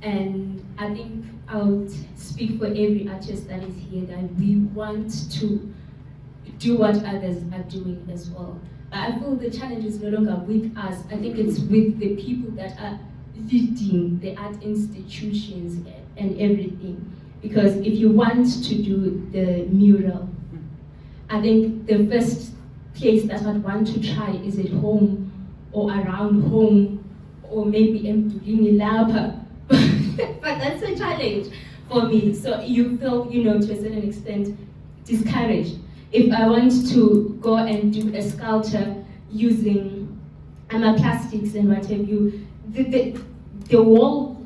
And I think I would speak for every artist that is here that we want to do what others are doing as well. But I feel the challenge is no longer with us. I think it's with the people that are leading the art institutions and everything. Because if you want to do the mural, I think the first place that I'd want to try is at home or around home or maybe in Lapa. But that's a challenge for me. So you feel, to a certain extent, discouraged. If I want to go and do a sculpture using plastics and what have you, the whole,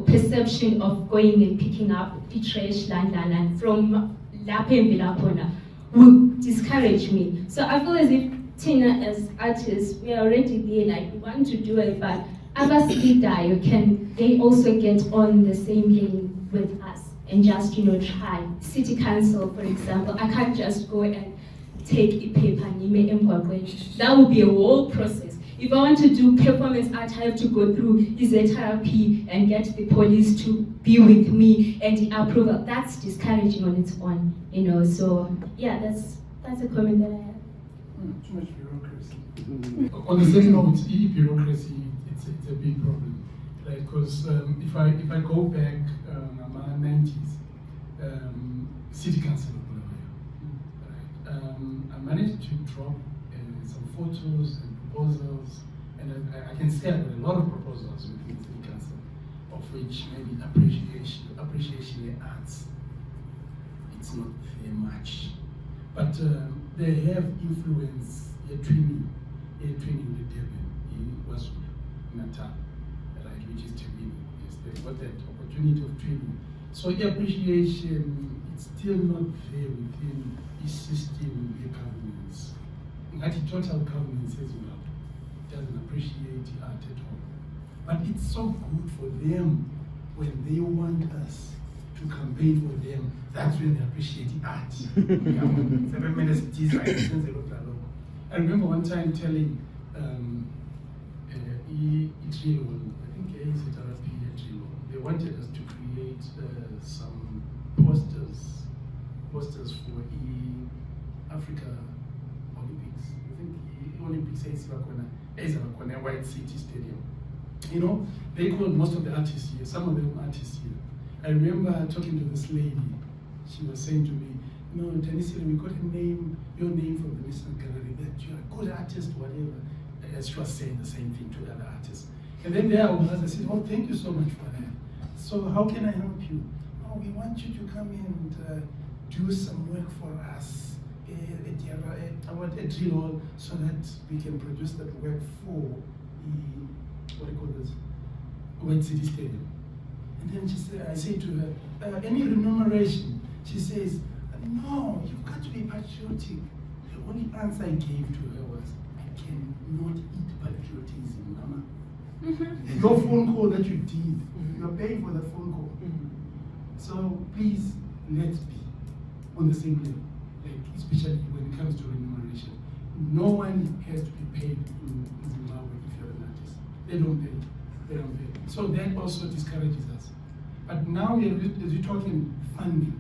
perception of going and picking up the trash land from Lapembilapona would discourage me. So I feel as if Tina, as artists, we are already there, like we want to do it, but others they also get on the same lane with us and just, try. City council, for example, I can't just go and take a paper and that would be a whole process. If I want to do performance art, I have to go through therapy and get the police to be with me and the approval. That's discouraging on its own, So yeah, that's a comment that I have. Too much bureaucracy. On the same note, bureaucracy, it's a big problem, right? Because if I go back around 90s, city council of Bulawayo, right? I managed to drop some photos and proposals, and I can say I got a lot of proposals within city council, of which maybe appreciation arts, it's not very much, but they have influence. Training with Devin, he was Natal, right, which is training. Yes, they got that opportunity of training. So appreciation, it's still not there within the system, the governments. At the total government says, well, doesn't appreciate art at all. But it's so good for them when they want us to campaign for them. That's when they appreciate the art. I remember one time telling Itrilo, I think IVLP Itrilo, they wanted us to create some posters for Africa Olympics. I think the Olympics is a White City Stadium. They called most of the artists here, some of them artists here. I remember talking to this lady. She was saying to me, Tanisile, we got your name from the National Gallery, that you're a good artist, whatever. As she was saying the same thing to other artists. And then there I was, I said, thank you so much for that. So how can I help you? We want you to come in and do some work for us at drill hall, so that we can produce that work for the White City Stadium. And then I say to her, any remuneration? She says, no, you've got to be patriotic. The only answer I gave to her was, I cannot eat patriotism, Mama. Your phone call that you did, you're paying for that phone call. So please, let's be on the same level, especially when it comes to remuneration. No one has to be paid in Zimbabwe if you're an artist. They don't pay. So that also discourages us. But now, as we're talking funding.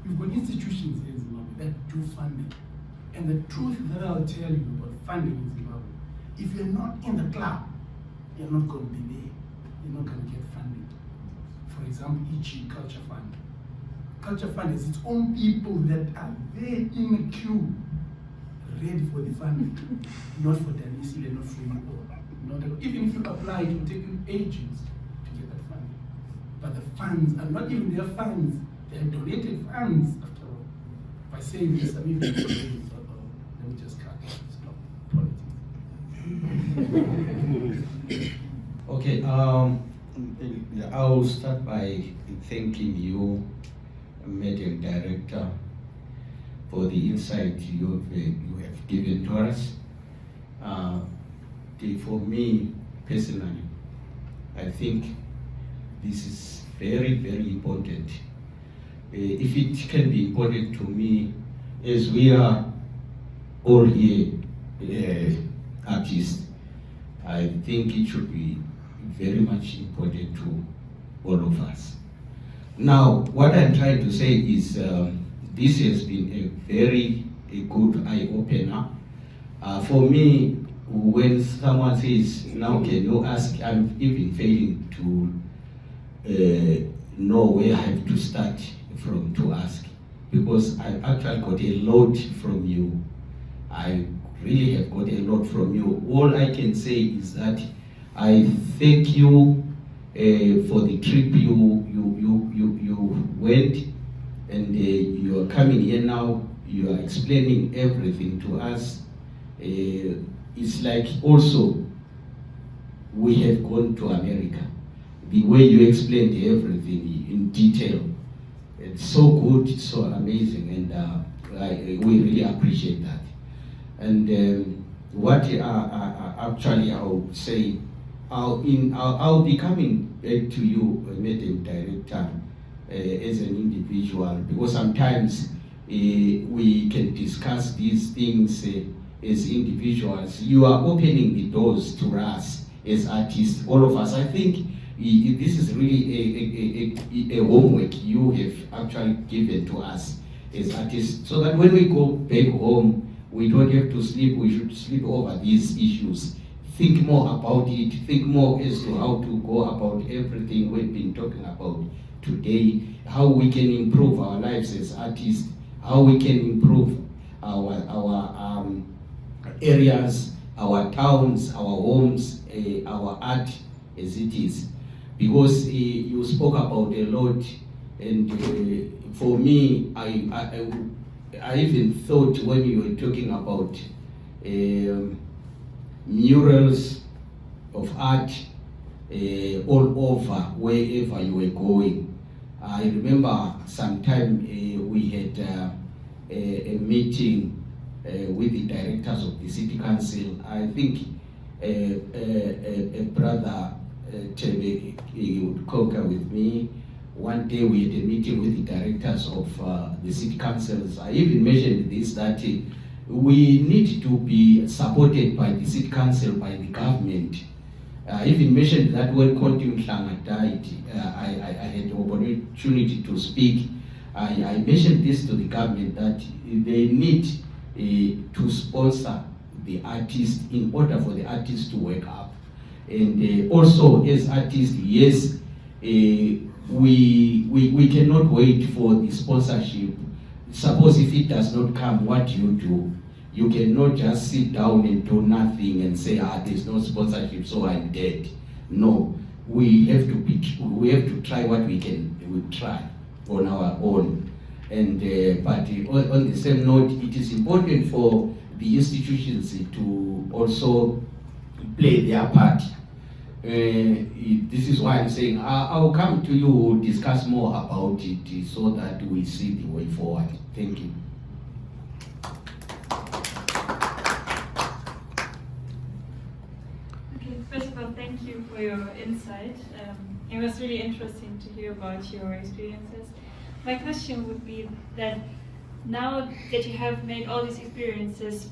We've got institutions in Zimbabwe that do funding. And the truth that I'll tell you about funding in Zimbabwe, if you're not in the club, you're not going to be there. You're not going to get funding. For example, EG Culture Fund. Culture Fund is its own people that are there in the queue, ready for the funding. Not for Danisile, not for you. Even if you apply, it will take you ages to get but the funds are not even their funds. They have donated funds after all. By saying this, I'm even saying, let me just cut. Stop politics. Okay, I'll start by thanking you, Media Director, for the insight you have given to us. For me, personally, I think this is very, very important. If it can be important to me, as we are all here artists, I think it should be very much important to all of us. Now, what I'm trying to say is this has been a very good eye-opener. For me, when someone says, now can you ask, I'm even failing to know where I have to start from to ask, because I actually got a lot from you. I really have got a lot from you. All I can say is that I thank you for the trip you went, and you are coming here now. You are explaining everything to us. It's like also we have gone to America. The way you explained everything in detail, it's so good, it's so amazing, and we really appreciate that. And what actually I would say, I'll be coming back to you, Media Director, as an individual, because sometimes we can discuss these things as individuals. You are opening the doors to us as artists, all of us. I think this is really a homework you have actually given to us as artists, so that when we go back home, we don't have to sleep. We should sleep over these issues. Think more about it. Think more as to how to go about everything we've been talking about today. How we can improve our lives as artists. How we can improve our areas, our towns, our homes, our art as it is. Because you spoke about a lot, and for me, I even thought when you were talking about murals of art all over, wherever you were going. I remember sometime we had a meeting with the directors of the City Council. I think a brother Tebe would conquer with me. One day we had a meeting with the directors of the city councils. I even mentioned this, that we need to be supported by the city council, by the government. I even mentioned that when Konti Mhlanga died, I had the opportunity to speak. I mentioned this to the government, that they need to sponsor the artists in order for the artists to wake up. And also as artists, yes, we cannot wait for the sponsorship. Suppose if it does not come, what do? You cannot just sit down and do nothing and say, there's no sponsorship, so I'm dead. No, we have to try what we try on our own. And but on the same note, it is important for the institutions to also play their part. This is why I'm saying I'll come to you, discuss more about it, so that we see the way forward. Thank you. Okay, first of all, thank you for your insight. It was really interesting to hear about your experiences. My question would be that now that you have made all these experiences,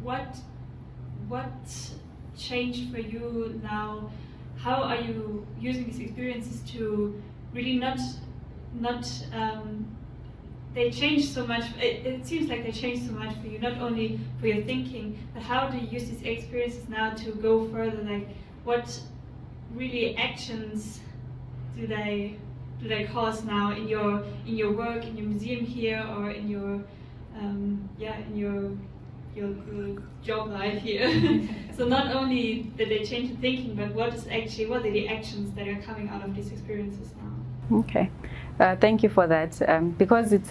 what changed for you now? How are you using these experiences to really not they change so much, it seems like they change so much for you, not only for your thinking, but how do you use these experiences now to go further? Like, what really actions do they cause now in your work, in your museum here, or in your your job life here? So not only did they change the thinking, but what are the actions that are coming out of these experiences now? Okay, thank you for that. Because it's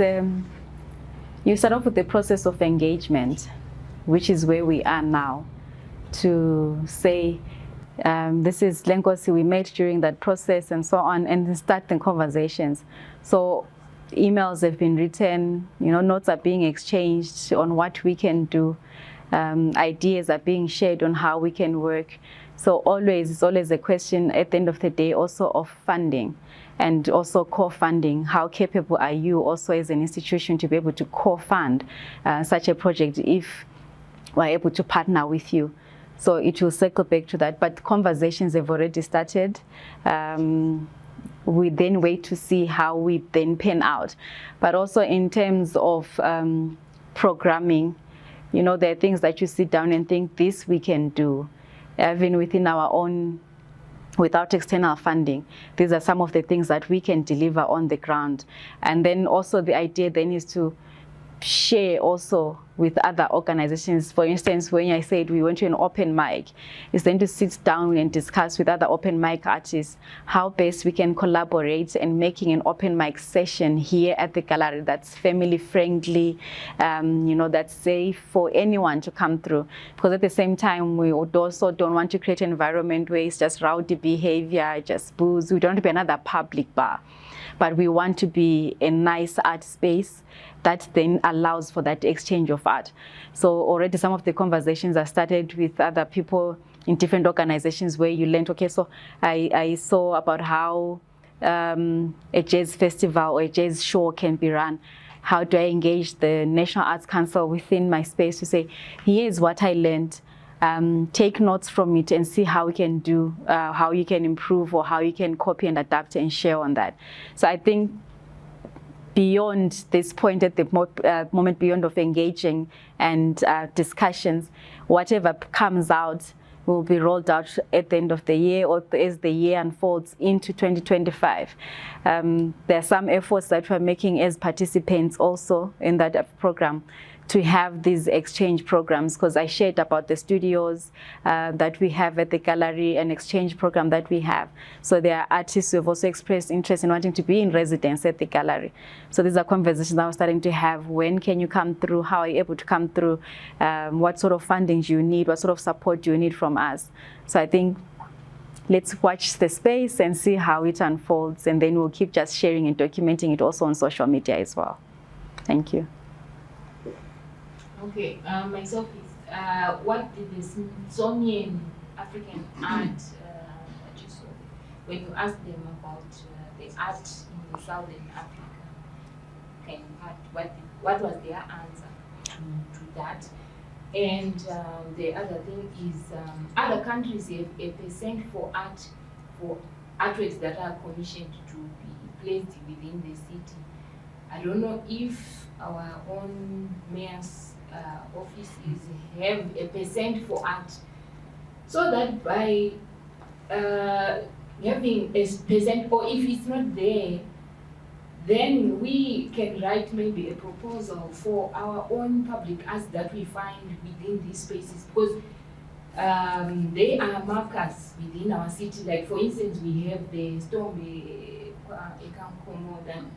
you start off with the process of engagement, which is where we are now, to say, this is Silenkosi, we met during that process and so on, and then start the conversations. So emails have been written, notes are being exchanged on what we can do, ideas are being shared on how we can work. So it's always a question at the end of the day also of funding, and also co-funding. How capable are you also as an institution to be able to co-fund such a project if we're able to partner with you? So it will circle back to that, but conversations have already started. We then wait to see how we then pan out. But also in terms of programming, there are things that you sit down and think, this we can do, even within our own, without external funding. These are some of the things that we can deliver on the ground. And then also the idea then is to share also with other organizations. For instance, when I said we went to an open mic, is then to sit down and discuss with other open mic artists how best we can collaborate and making an open mic session here at the gallery that's family friendly, that's safe for anyone to come through. Because at the same time, we also don't want to create an environment where it's just rowdy behavior, just booze. We don't want to be another public bar, but we want to be a nice art space that then allows for that exchange of art. So already some of the conversations are started with other people in different organizations where you learned, okay, so I saw about how a jazz festival or a jazz show can be run. How do I engage the National Arts Council within my space to say, here's what I learned, take notes from it and see how we can do, how you can improve or how you can copy and adapt and share on that. So I think beyond this point at the moment, beyond of engaging and discussions, whatever comes out will be rolled out at the end of the year or as the year unfolds into 2025. There are some efforts that we're making as participants also in that program to have these exchange programs, because I shared about the studios that we have at the gallery, an exchange program that we have. So there are artists who have also expressed interest in wanting to be in residence at the gallery. So these are conversations that we're starting to have. When can you come through? How are you able to come through? What sort of funding do you need? What sort of support do you need from us? So I think let's watch the space and see how it unfolds, and then we'll keep just sharing and documenting it also on social media as well. Thank you. Okay, myself is what did the Smithsonian African art when you ask them about the art in the Southern Africa kind of art, what was their answer to that? And the other thing is other countries have a percent for artworks that are commissioned to be placed within the city. I don't know if our own mayor's offices have a percent for art, so that by having a percent, or if it's not there, then we can write maybe a proposal for our own public arts that we find within these spaces, because they are markers within our city. Like for instance, we have the Storm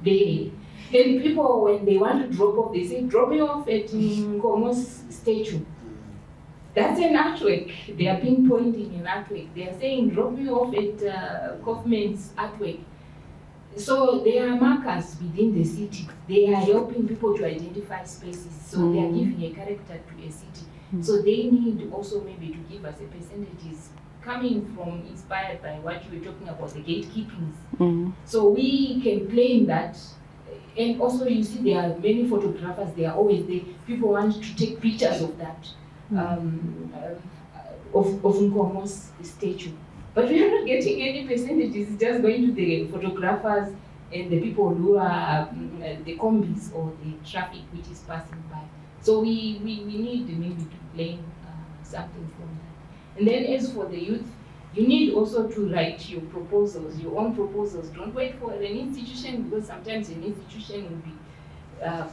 Bay. And people, when they want to drop off, they say, drop me off at Nkomo's statue. That's an artwork. They are pinpointing an artwork. They are saying, drop me off at Kaufman's artwork. So they are markers within the city. They are helping people to identify spaces. So they are giving a character to a city. So they need also maybe to give us a percentages coming from, inspired by what you were talking about, the gatekeepings. So we can claim that. And also, you see, there are many photographers. They are always there. People want to take pictures of that, of Nkomo's statue. But we are not getting any percentages. It's just going to the photographers and the people who are the combis or the traffic which is passing by. So we need maybe to blame something from that. And then as for the youth, you need also to write your proposals, your own proposals. Don't wait for an institution, because sometimes an institution will be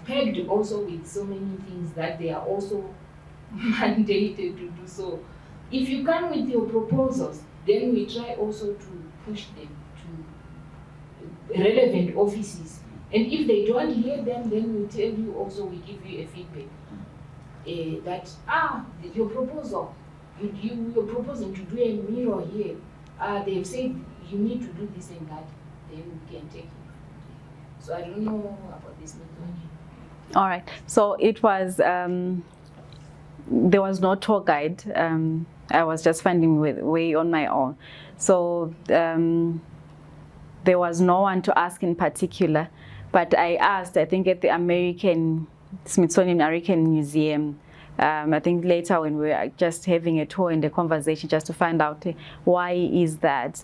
pegged also with so many things that they are also mandated to do. So if you come with your proposals, then we try also to push them to relevant offices. And if they don't hear them, then we'll tell you also, we give you a feedback. That, your proposal, you're proposing to do a mirror here. They've said you need to do this and that, then we can take it. So I don't know about this methodology. All right. So it was, there was no tour guide. I was just finding way on my own. So there was no one to ask in particular. But I asked, I think at the Smithsonian American Museum, I think later when we were just having a tour and a conversation just to find out why is that.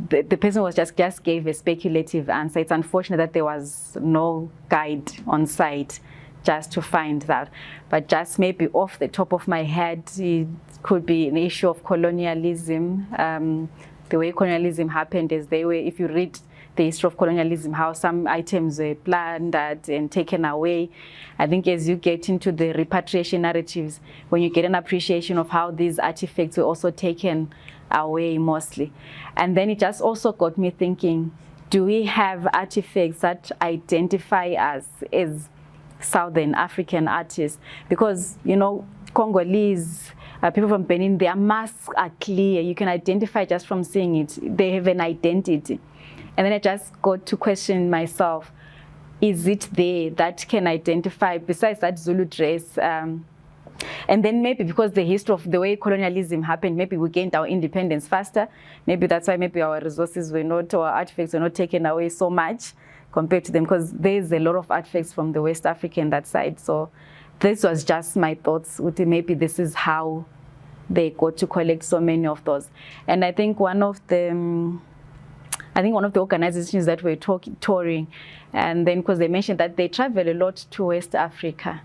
The person was just gave a speculative answer. It's unfortunate that there was no guide on site just to find that. But just maybe off the top of my head, it could be an issue of colonialism. The way colonialism happened is if you read the history of colonialism, how some items were plundered and taken away. I think as you get into the repatriation narratives, when you get an appreciation of how these artifacts were also taken away mostly. And then it just also got me thinking, do we have artifacts that identify us as Southern African artists? Because, you know, Congolese, people from Benin, their masks are clear. You can identify just from seeing it. They have an identity. And then I just got to question myself, is it there that can identify, besides that Zulu dress? And then maybe because the history of the way colonialism happened, maybe we gained our independence faster. Maybe that's why maybe our resources were not, or our artifacts were not taken away so much compared to them, because there's a lot of artifacts from the West African that side. So this was just my thoughts. Maybe this is how they got to collect so many of those. And I think one of the organizations that were touring, and then because they mentioned that they travel a lot to West Africa.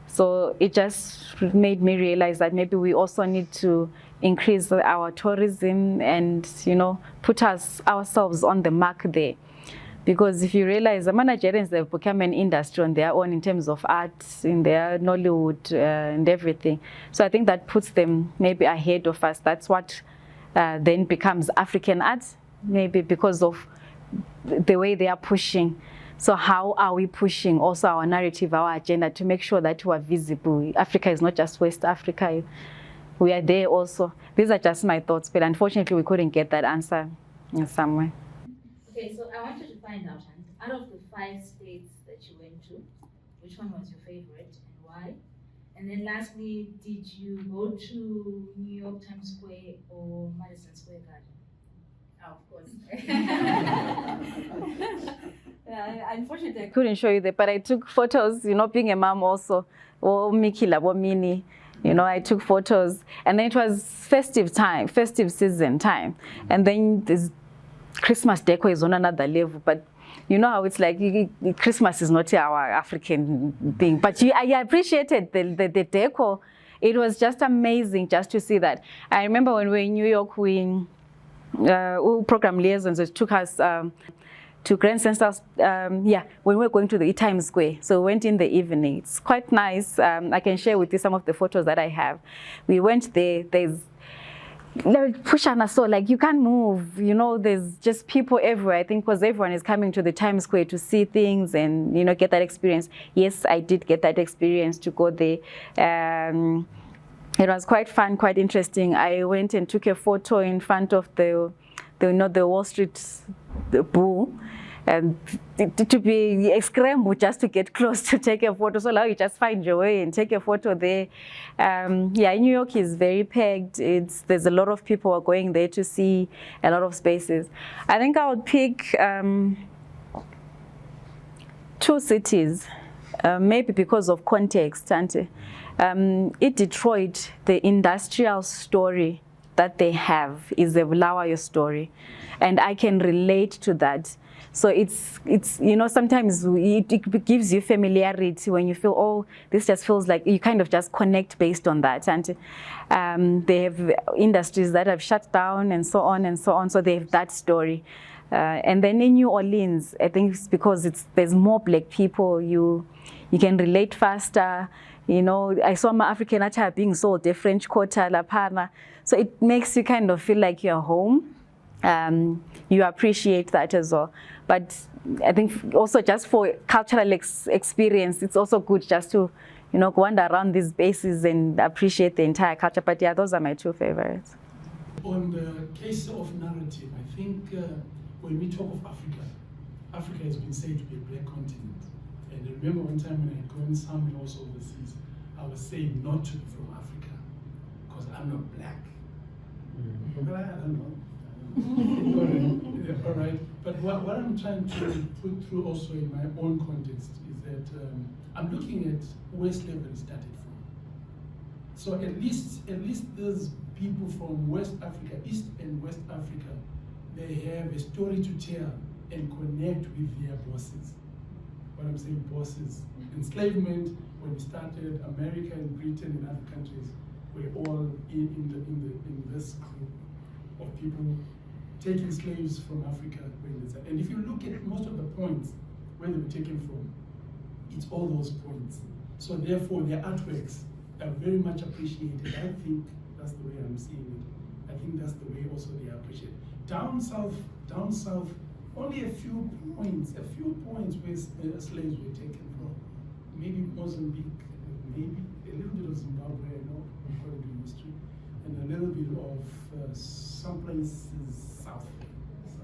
So it just made me realize that maybe we also need to increase our tourism and, you know, put ourselves on the mark there. Because if you realize the Nigerians, they've become an industry on their own in terms of art, in their Nollywood and everything. So I think that puts them maybe ahead of us. That's what then becomes African art, maybe because of the way they are pushing. So how are we pushing also our narrative, our agenda, to make sure that we are visible? Africa is not just West Africa. We are there also. These are just my thoughts, but unfortunately we couldn't get that answer in some way. Okay, so I wanted to find out of the 5 states that you went to, which one was your favorite and why? And then lastly, did you go to New York Times Square or Madison Square Garden? Oh, of course. Unfortunately, I couldn't show you that, but I took photos, you know, being a mom also, or Mickey Labomini, you know, I took photos. And then it was festive season time. And then this Christmas decor is on another level, but you know how it's like, Christmas is not our African thing, but I appreciated the decor. It was just amazing just to see that. I remember when we were in New York, program liaisons took us to Grand Central, when we were going to the Times Square. So we went in the evening. It's quite nice. I can share with you some of the photos that I have. We went there. There's push and so like you can't move, you know, there's just people everywhere. I think because everyone is coming to the Times Square to see things and, you know, get that experience. Yes, I did get that experience to go there. It was quite fun, quite interesting. I went and took a photo in front of the Wall Street Bull. And to be scrambled just to get close to take a photo. So now you just find your way and take a photo there. New York is very packed. There's a lot of people who are going there to see a lot of spaces. I think I would pick 2 cities, maybe because of context. In Detroit, the industrial story that they have is the Bulawayo story, and I can relate to that. So it's you know, sometimes it gives you familiarity when you feel, oh, this just feels like you kind of just connect based on that. And they have industries that have shut down and so on and so on. So they have that story. And then in New Orleans, I think it's because there's more Black people. You can relate faster. You know, I saw my African art being sold, the French Quarter, La Pana. So it makes you kind of feel like you're home. you appreciate that as well. But I think also just for cultural experience, it's also good just to, you know, wander around these spaces and appreciate the entire culture. But yeah, those are my two favorites. On the case of narrative, I think when we talk of Africa, Africa has been said to be a black continent. And I remember one time when I had gone somewhere also overseas, I was saying not to be from Africa because I'm not black. But I don't know. All right. But what I'm trying to put through also in my own context is that I'm looking at where slavery started from. So at least those people from West Africa, East and West Africa, they have a story to tell and connect with their bosses. What I'm saying, bosses. Enslavement, when it started, America and Britain and other countries were all in this group of people taking slaves from Africa. And if you look at most of the points where they were taken from, it's all those points. So therefore, their artworks are very much appreciated. I think that's the way I'm seeing it. I think that's the way also they are appreciated. Down south, only a few points where slaves were taken from. Maybe Mozambique, maybe a little bit of Zimbabwe, I know, according to history, and a little bit of some places south.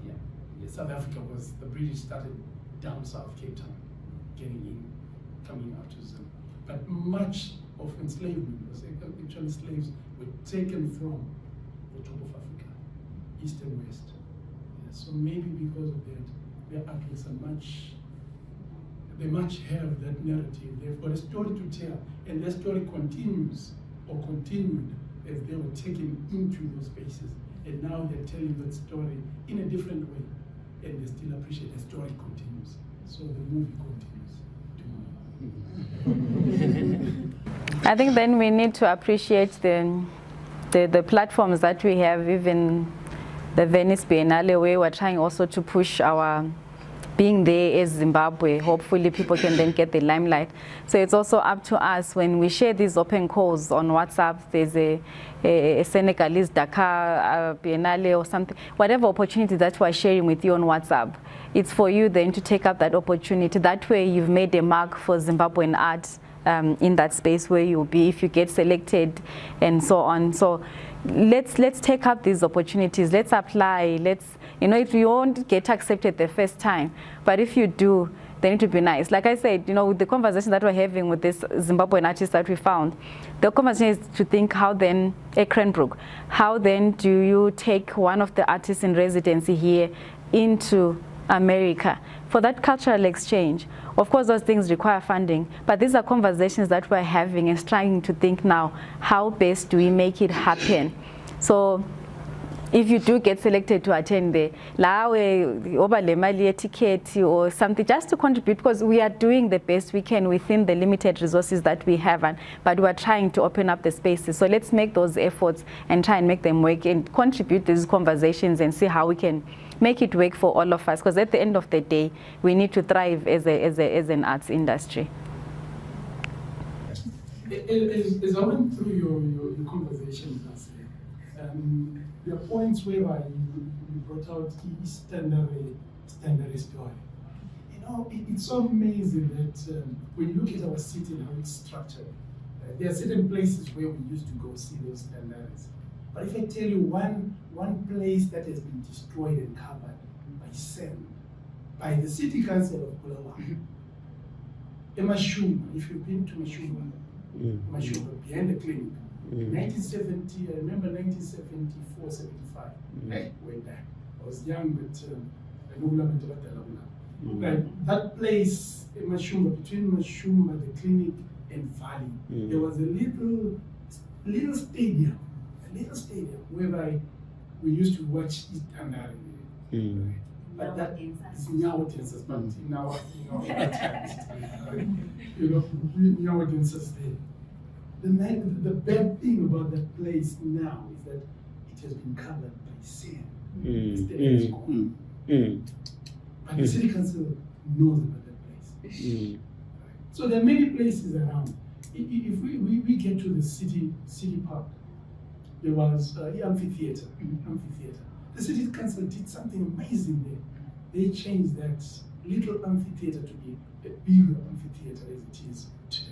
Yeah. South Africa was, the British started down south, Cape Town, getting in, coming out to Zim. But much of enslavement was actually slaves were taken from the top of Africa, east and west. Yeah, so maybe because of that, their artworks are they much have that narrative. They've got a story to tell, and their story continues or continued as they were taken into those spaces. And now they're telling that story in a different way, and they still appreciate the story continues. So the movie continues. I think then we need to appreciate the platforms that we have, even the Venice Biennale, where we're trying also to push our being there as Zimbabwe. Hopefully people can then get the limelight. So it's also up to us when we share these open calls on WhatsApp. There's a Senegalese Dakar Biennale or something, whatever opportunity that we're sharing with you on WhatsApp, it's for you then to take up that opportunity. That way you've made a mark for Zimbabwean art in that space where you'll be if you get selected and so on. So let's take up these opportunities. Let's apply. You know, if you won't get accepted the first time, but if you do, then it would be nice. Like I said, you know, with the conversation that we're having with this Zimbabwean artist that we found, the conversation is to think how then, Ekrenbrook, how then do you take one of the artists in residency here into America for that cultural exchange? Of course, those things require funding, but these are conversations that we're having and trying to think now, how best do we make it happen? So if you do get selected to attend there, ticket or something, just to contribute, because we are doing the best we can within the limited resources that we have, but we are trying to open up the spaces. So let's make those efforts and try and make them work and contribute to these conversations and see how we can make it work for all of us, because at the end of the day, we need to thrive as an arts industry. As I went through your conversation last year, there are points whereby you brought out standard story. You know, it's so amazing that when you look at our city and how it's structured, there are certain places where we used to go see those standards. But if I tell you one place that has been destroyed and covered by sand, by the city council of Bulawayo, Mashumba, if you've been to Mashumba, Mashumba, behind the clinic, 1970, I remember 1974, 75, way back. I was young, but that place, Mashumba, between Mashumba, the clinic, and Valley, there was a little stadium, whereby we used to watch it under. But that is nowadays, but in our times, you know, nowadays there. The bad thing about that place now is that it has been covered by sand. But the city council knows about that place. So there are many places around. If we get to the city park, there was the amphitheater. The the city council did something amazing there. They changed that little amphitheater to be a bigger amphitheater as it is today.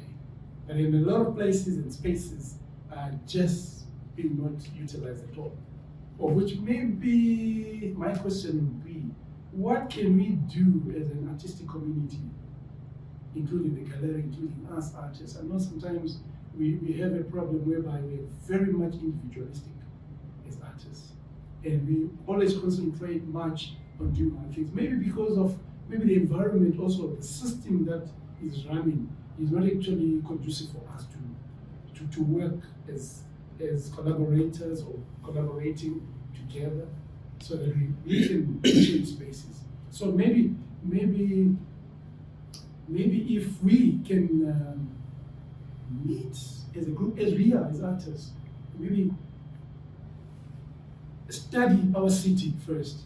And in a lot of places and spaces are just being not utilized at all. Of which maybe my question would be, what can we do as an artistic community, including the gallery, including us artists? I know sometimes we have a problem whereby we're very much individualistic as artists. And we always concentrate much on doing our things. Maybe because of the environment also, the system that is running is not actually conducive for us to work as collaborators or collaborating together so that we can change spaces. So maybe if we can meet as a group, as we are, as artists, maybe study our city first,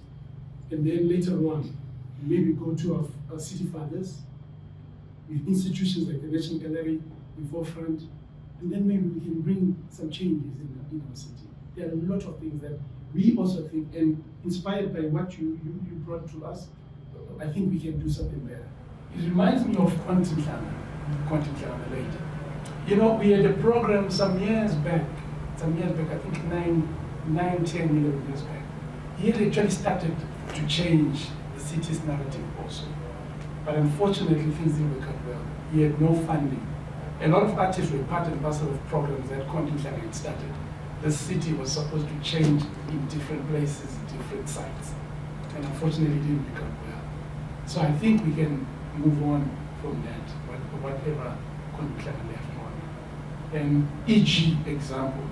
and then later on, maybe go to our city fathers, with institutions like the National Gallery, the forefront, and then maybe we can bring some changes in our city. There are a lot of things that we also think, and inspired by what you brought to us, I think we can do something better. It reminds me of Quantum Climate later. You know, we had a program some years back, I think 10, 11 years back. He had actually started to change the city's narrative also. But unfortunately, things didn't work out well. He had no funding. A lot of artists were part and parcel of programs that Quantum Climate started. The city was supposed to change in different places, different sites. And unfortunately, it didn't work out well. So I think we can move on from that, whatever Quantum Climate left on. And e.g. an example,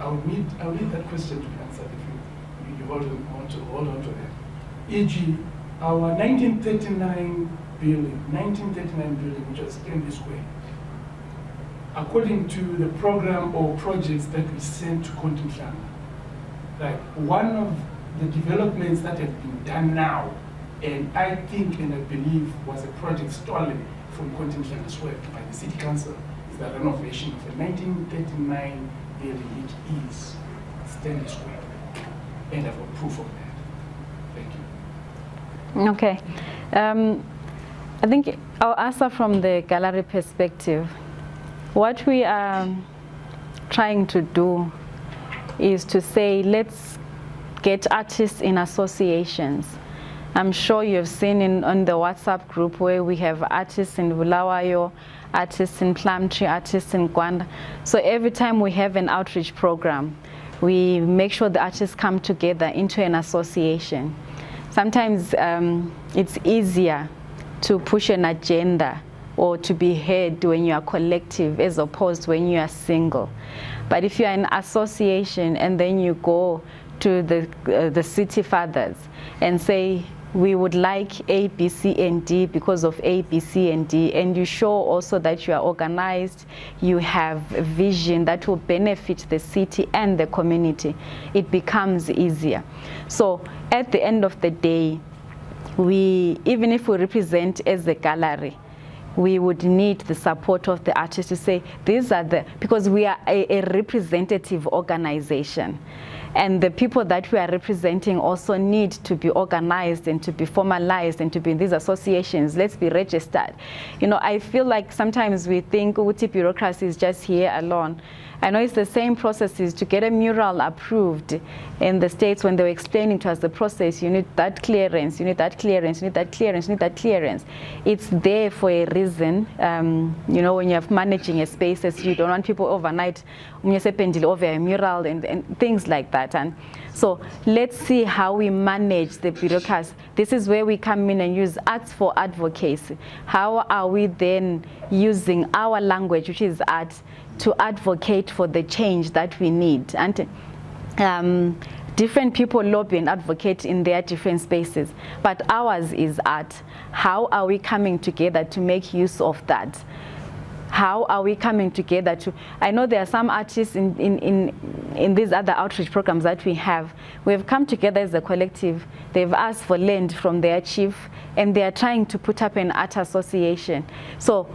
I'll need that question to be answered if you hold on to that. E.g. our 1939 building, which was in this way. According to the program or projects that we sent to Quantum Climate, like one of the developments that have been done now, and I think and I believe was a project stolen from Quantum Climate's work by the City Council, is the renovation of a 1939 building, which is Stanley Square. And I've got proof of that. Thank you. Okay. I think I'll answer from the gallery perspective. What we are trying to do is to say, let's get artists in associations. I'm sure you've seen on the WhatsApp group where we have artists in Bulawayo, artists in Plumtree, artists in Gwanda. So every time we have an outreach program, we make sure the artists come together into an association. Sometimes it's easier to push an agenda or to be heard when you are collective as opposed to when you are single. But if you are in association and then you go to the city fathers and say, we would like A, B, C, and D because of A, B, C, and D, and you show also that you are organized, you have a vision that will benefit the city and the community, it becomes easier. So at the end of the day, even if we represent as a gallery, we would need the support of the artists to say, because we are a representative organization. And the people that we are representing also need to be organized and to be formalized and to be in these associations. Let's be registered. You know, I feel like sometimes we think bureaucracy is just here alone. I know it's the same processes to get a mural approved in the States. When they were explaining to us the process, you need that clearance, you need that clearance, you need that clearance, you need that clearance. It's there for a reason. You know, when you're managing a space, you don't want people overnight over a mural and things like that. And so let's see how we manage the bureaucracy. This is where we come in and use arts for advocacy. How are we then using our language, which is art, to advocate for the change that we need? And different people lobby and advocate in their different spaces, but ours is art. How are we coming together to make use of that? How are we coming together to, I know there are some artists in these other outreach programs that we have. We have come together as a collective. They've asked for land from their chief, and they are trying to put up an art association. So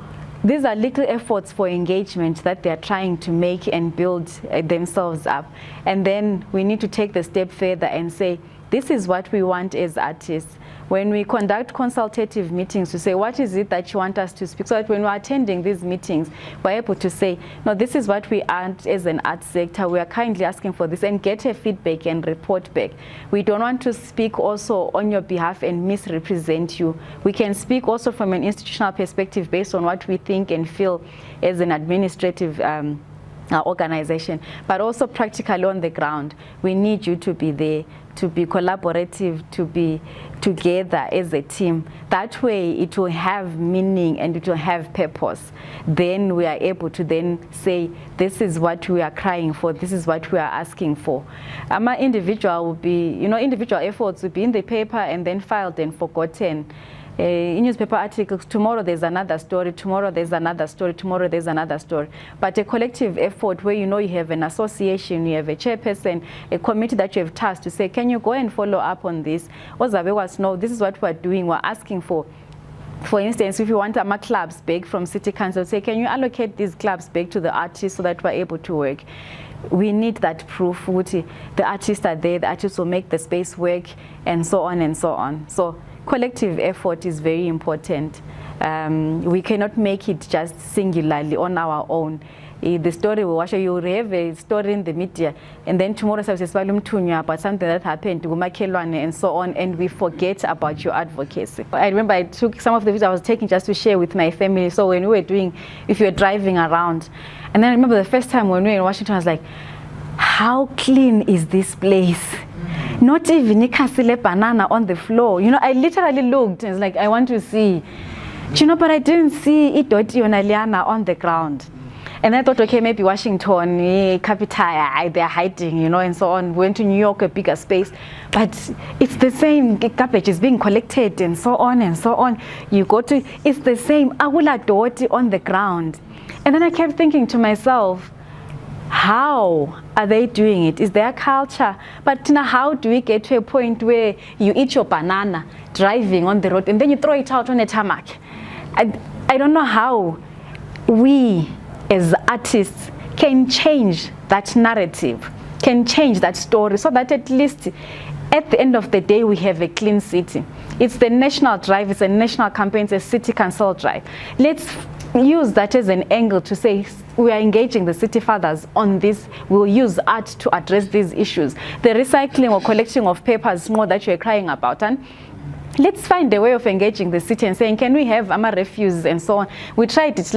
these are little efforts for engagement that they're trying to make and build themselves up. And then we need to take the step further and say, this is what we want as artists. When we conduct consultative meetings, to say, what is it that you want us to speak? So that when we're attending these meetings, we're able to say, no, this is what we are as an art sector. We are kindly asking for this, and get a feedback and report back. We don't want to speak also on your behalf and misrepresent you. We can speak also from an institutional perspective based on what we think and feel as an administrative organization, but also practically on the ground. We need you to be there, to be collaborative, to be together as a team. That way it will have meaning and it will have purpose. Then we are able to then say, this is what we are crying for, this is what we are asking for. My individual will be, individual efforts will be in the paper and then filed and forgotten. In newspaper articles, tomorrow there's another story, tomorrow there's another story, tomorrow there's another story. But a collective effort where you have an association, you have a chairperson, a committee that you have tasked to say, can you go and follow up on this? No, this is what we're doing, we're asking for. For instance, if you want clubs back from City Council, say, can you allocate these clubs back to the artists so that we're able to work? We need that proof. The artists are there, the artists will make the space work, and so on and so on. So collective effort is very important. We cannot make it just singularly on our own. The story will watch, you have a story in the media, and then tomorrow about something that happened to Umakelwane and so on, and we forget about your advocacy. I remember I took some of the videos I was taking just to share with my family. So when we were doing, if you were driving around, and then I remember the first time when we were in Washington, I was like, how clean is this place? Not even a banana on the floor. I literally looked and was like, I want to see. But I didn't see it on the ground. And I thought, okay, maybe Washington, capital, they're hiding, and so on. Went to New York, a bigger space. But it's the same, garbage is being collected and so on and so on. You go to, it's the same, awula doti on the ground. And then I kept thinking to myself, how are they doing it? Is their culture? But how do we get to a point where you eat your banana driving on the road and then you throw it out on a tarmac? I don't know how we as artists can change that narrative, can change that story, so that at least at the end of the day we have a clean city. It's the national drive, it's a national campaign, it's a city council drive. Let's use that as an angle to say we are engaging the city fathers on this. We'll use art to address these issues. The recycling or collecting of papers more that you're crying about, and let's find a way of engaging the city and saying, can we have refuse and so on. We tried it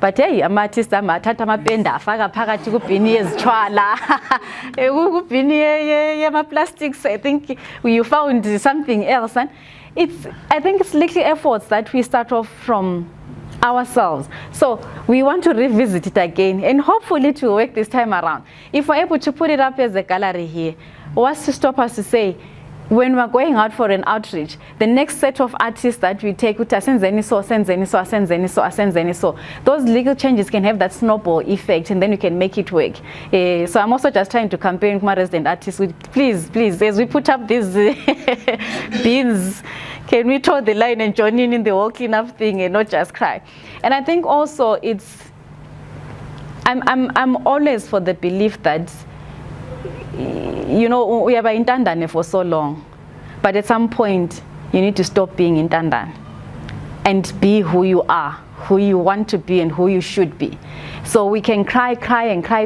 but hey, artists amathatha amapenda afaka phakathi kubhini yezithwala kubhini yama-plastics. I think you found something else, and I think it's little efforts that we start off from ourselves. So we want to revisit it again, and hopefully it will work this time around. If we're able to put it up as a gallery here, what's to stop us to say, when we're going out for an outreach, the next set of artists that we take, those legal changes can have that snowball effect, and then you can make it work. So I'm also just trying to campaign with my resident artists with, please, as we put up these bins, can we toe the line and join in the whole cleanup thing and not just cry? And I think also I'm always for the belief that, we have been in Tandane for so long, but at some point you need to stop being in Tandane and be who you are, who you want to be, and who you should be. So we can cry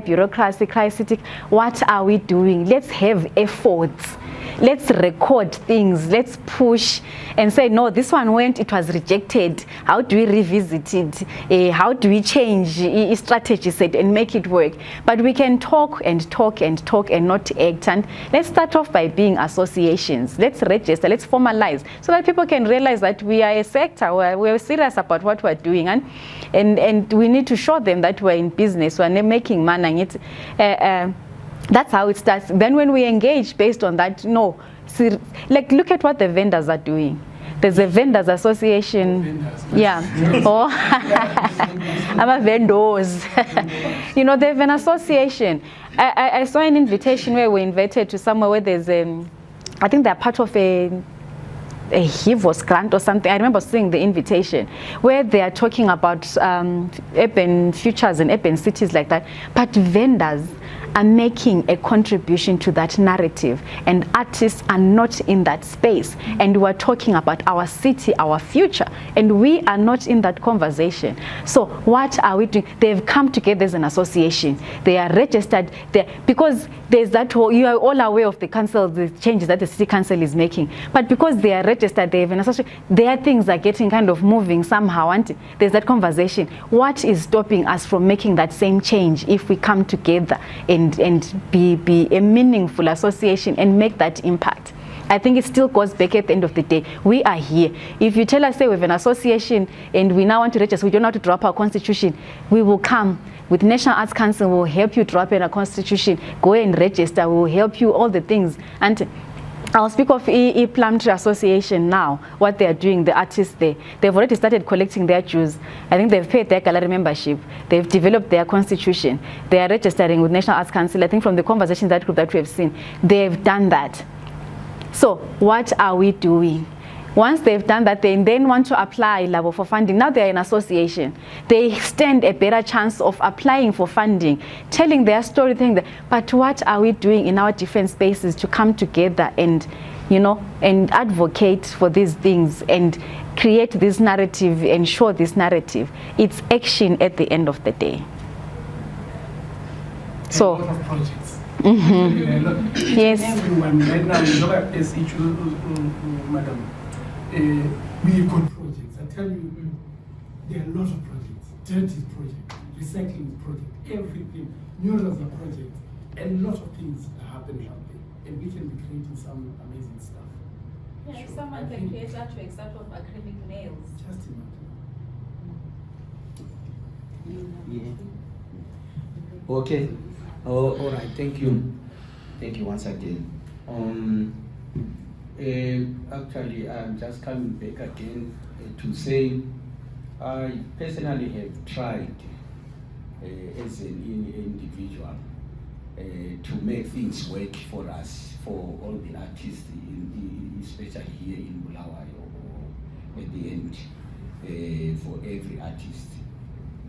bureaucracy, cry city. What are we doing? Let's have efforts. Let's record things. Let's push and say, no, this one went, it was rejected. How do we revisit it? How do we change strategy set and make it work? But we can talk and talk and talk and not act. And let's start off by being associations. Let's register, let's formalize, so that people can realize that we are a sector, we're serious about what we're doing. And we need to show them that we're in business, we're making money. That's how it starts. Then when we engage based on that, like look at what the vendors are doing. There's a vendors association. Yeah. Or I'm a vendors. They have an association. I saw an invitation where we're invited to somewhere where there's I think they're part of a a HIVOS grant or something. I remember seeing the invitation where they are talking about urban futures and urban cities like that, but vendors are making a contribution to that narrative, and artists are not in that space, and we're talking about our city, our future, and we are not in that conversation. So what are we doing? They've come together as an association. They are registered there because there's that whole, you are all aware of the council, the changes that the city council is making, but because they are registered, they have an association, their things are getting kind of moving somehow, and there's that conversation. What is stopping us from making that same change if we come together and be a meaningful association and make that impact? I think it still goes back at the end of the day. We are here. If you tell us, say, we have an association and we now want to register, we don't know how to drop our constitution, we will come. With National Arts Council, we will help you drop in a constitution, go and register, we will help you, all the things. And I'll speak of Plumtree Association now, what they are doing, the artists there. They've already started collecting their dues. I think they've paid their gallery membership. They've developed their constitution. They are registering with National Arts Council. I think from the conversation that group that we have seen, they've done that. So what are we doing? Once they've done that, they then want to apply level for funding. Now they're an association. They stand a better chance of applying for funding, telling their story, but what are we doing in our different spaces to come together and, you know, and advocate for these things and create this narrative, ensure this narrative? It's action at the end of the day. So, a lot of projects. Yes. Everyone right now, you look at this issue, madam. We got projects. I tell you, there are a lot of projects. Dirt is project, recycling is project, everything. Murals are projects. A lot of things are happening out there, and we can be creating some amazing stuff. Yeah, Sure. someone can create artworks out of acrylic nails. Just imagine. Yeah. Okay. Oh, all right. Thank you. Thank you once again. Actually, I'm just coming back again to say I personally have tried as an individual to make things work for us, for all the artists, especially here in Bulawayo, or at the end, for every artist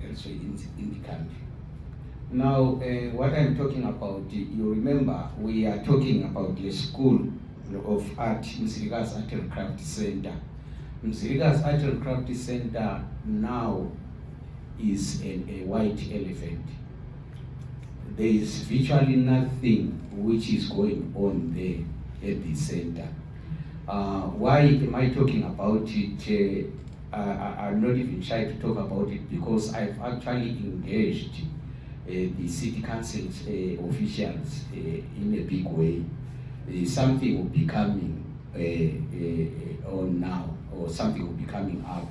also in the country. Now, what I'm talking about, you remember, we are talking about the School of Art, Mzilikazi Art and Craft Center. Mzilikazi Art and Craft Center now is a white elephant. There is virtually nothing which is going on there at the center. Why am I talking about it? I'm not even shy to talk about it because I've actually engaged the city council officials in a big way. Something will be coming on now, or something will be coming up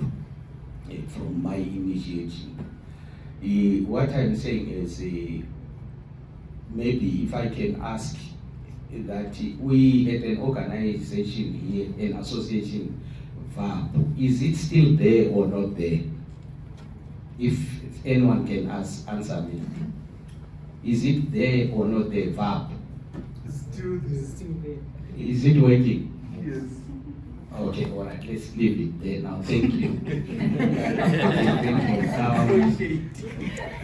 from my initiative. What I'm saying is, maybe if I can ask that we at an organization here, an association, VAP, is it still there or not there? If anyone can answer me. Is it there or not there, VAP? Still there. Is it working? Yes. Okay, all right, let's leave it there now. Thank you.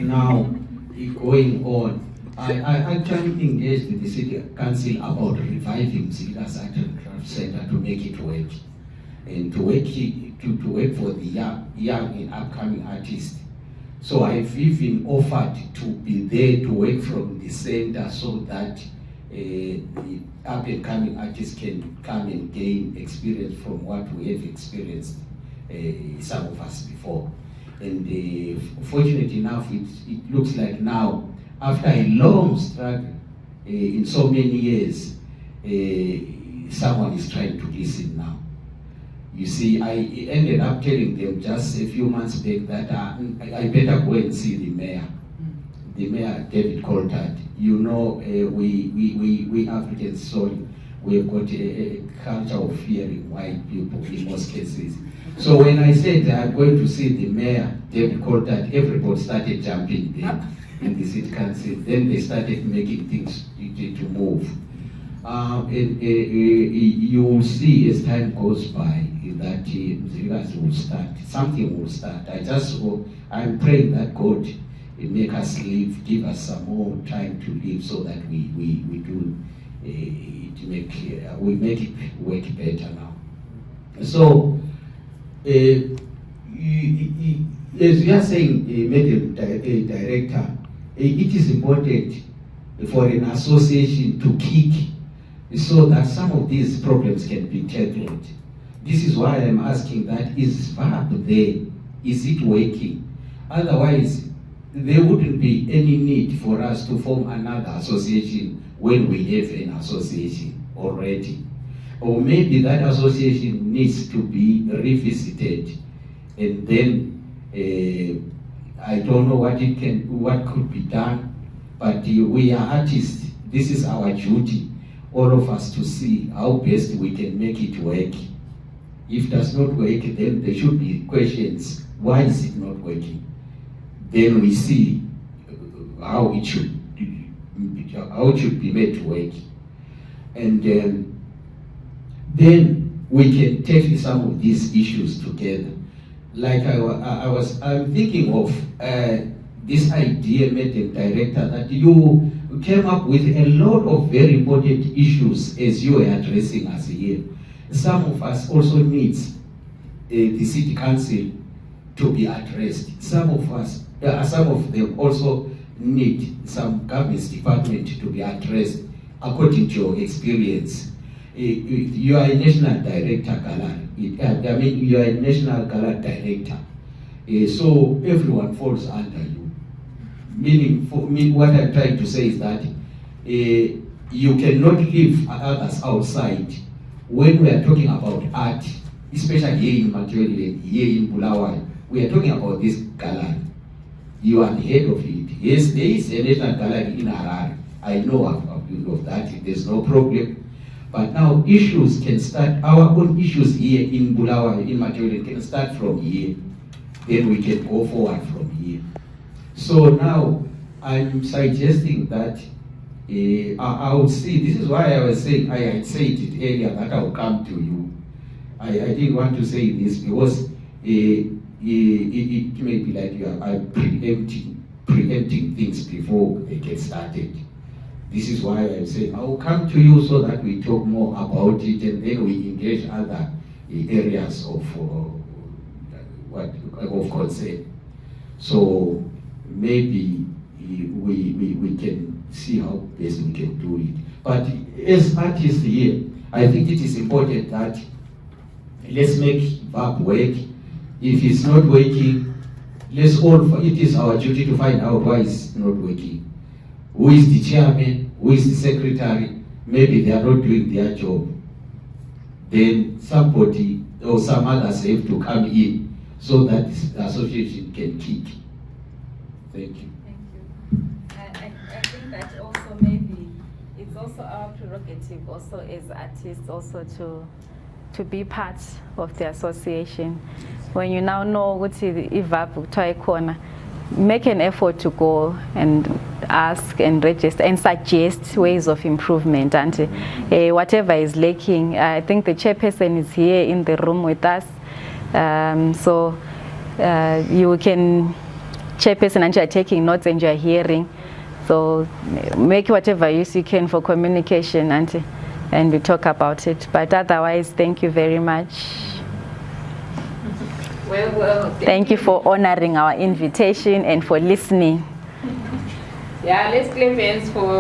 Now, going on, I actually engaged with the city council about reviving Mzilikazi Art and Craft Center to make it work, and to work for the young and upcoming artists. So I've even offered to be there to work from the center so that the up and coming artists can come and gain experience from what we have experienced, some of us before. And fortunately enough, it looks like now, after a long struggle in so many years, someone is trying to listen now. You see, I ended up telling them just a few months back that I better go and see the mayor. The mayor, David Coulthard. You know, we Africans, sorry, we've got a culture of fearing white people in most cases. So when I said I'm going to see the mayor, David Coulthard, everybody started jumping there in the city council. Then they started making things to move. You will see as time goes by that Mzilikazi will start, something will start. I'm praying that God make us live, give us some more time to live so that we make it work better now. So, as you are saying, Madam Director, it is important for an association to kick so that some of these problems can be tackled. This is why I'm asking that, is VAP there? Is it working? Otherwise, there wouldn't be any need for us to form another association when we have an association already. Or maybe that association needs to be revisited, and then I don't know what could be done, but we are artists. This is our duty, all of us, to see how best we can make it work. If it does not work, then there should be questions. Why is it not working? Then we see how it should be made to work, and then we can tackle some of these issues together. Like I'm thinking of this idea, Madam Director, that you came up with a lot of very important issues as you were addressing us here. Some of us also needs the city council to be addressed. Some of them also need some government department to be addressed according to your experience. You are a national director, gallery. You are a national gallery director. So everyone falls under you. Meaning, for me, what I'm trying to say is that you cannot leave others outside. When we are talking about art, especially here in Material, here in Bulawayo, we are talking about this gallery. You are the head of it. Yes, there is a national gallery in Harare. I know of that. There's no problem. But now issues can start. Our own issues here in Bulawayo, in Material, can start from here. Then we can go forward from here. So now I'm suggesting that I would see. This is why I was saying, I had said it earlier that I will come to you. I didn't want to say this because it may be like you are preempting things before they get started. This is why I'm saying I will come to you so that we talk more about it, and then we engage other areas of concern. So maybe we can see how best we can do it. But as artists here, I think it is important that let's make VAP work. If it's not working, it is our duty to find out why it's not working. Who is the chairman? Who is the secretary? Maybe they are not doing their job. Then somebody or some others have to come in so that the association can kick. Thank you. Thank you. I think that also maybe it's also our prerogative also as artists also to be part of the association. When you now know what is IVLP corner, make an effort to go and ask and register and suggest ways of improvement, and whatever is lacking. I think the chairperson is here in the room with us, so you can, chairperson, and you are taking notes and you are hearing, so make whatever use you can for communication, and we talk about it. But otherwise, thank you very much. Well, thank you for honoring our invitation and for listening. Yeah, let's clap hands for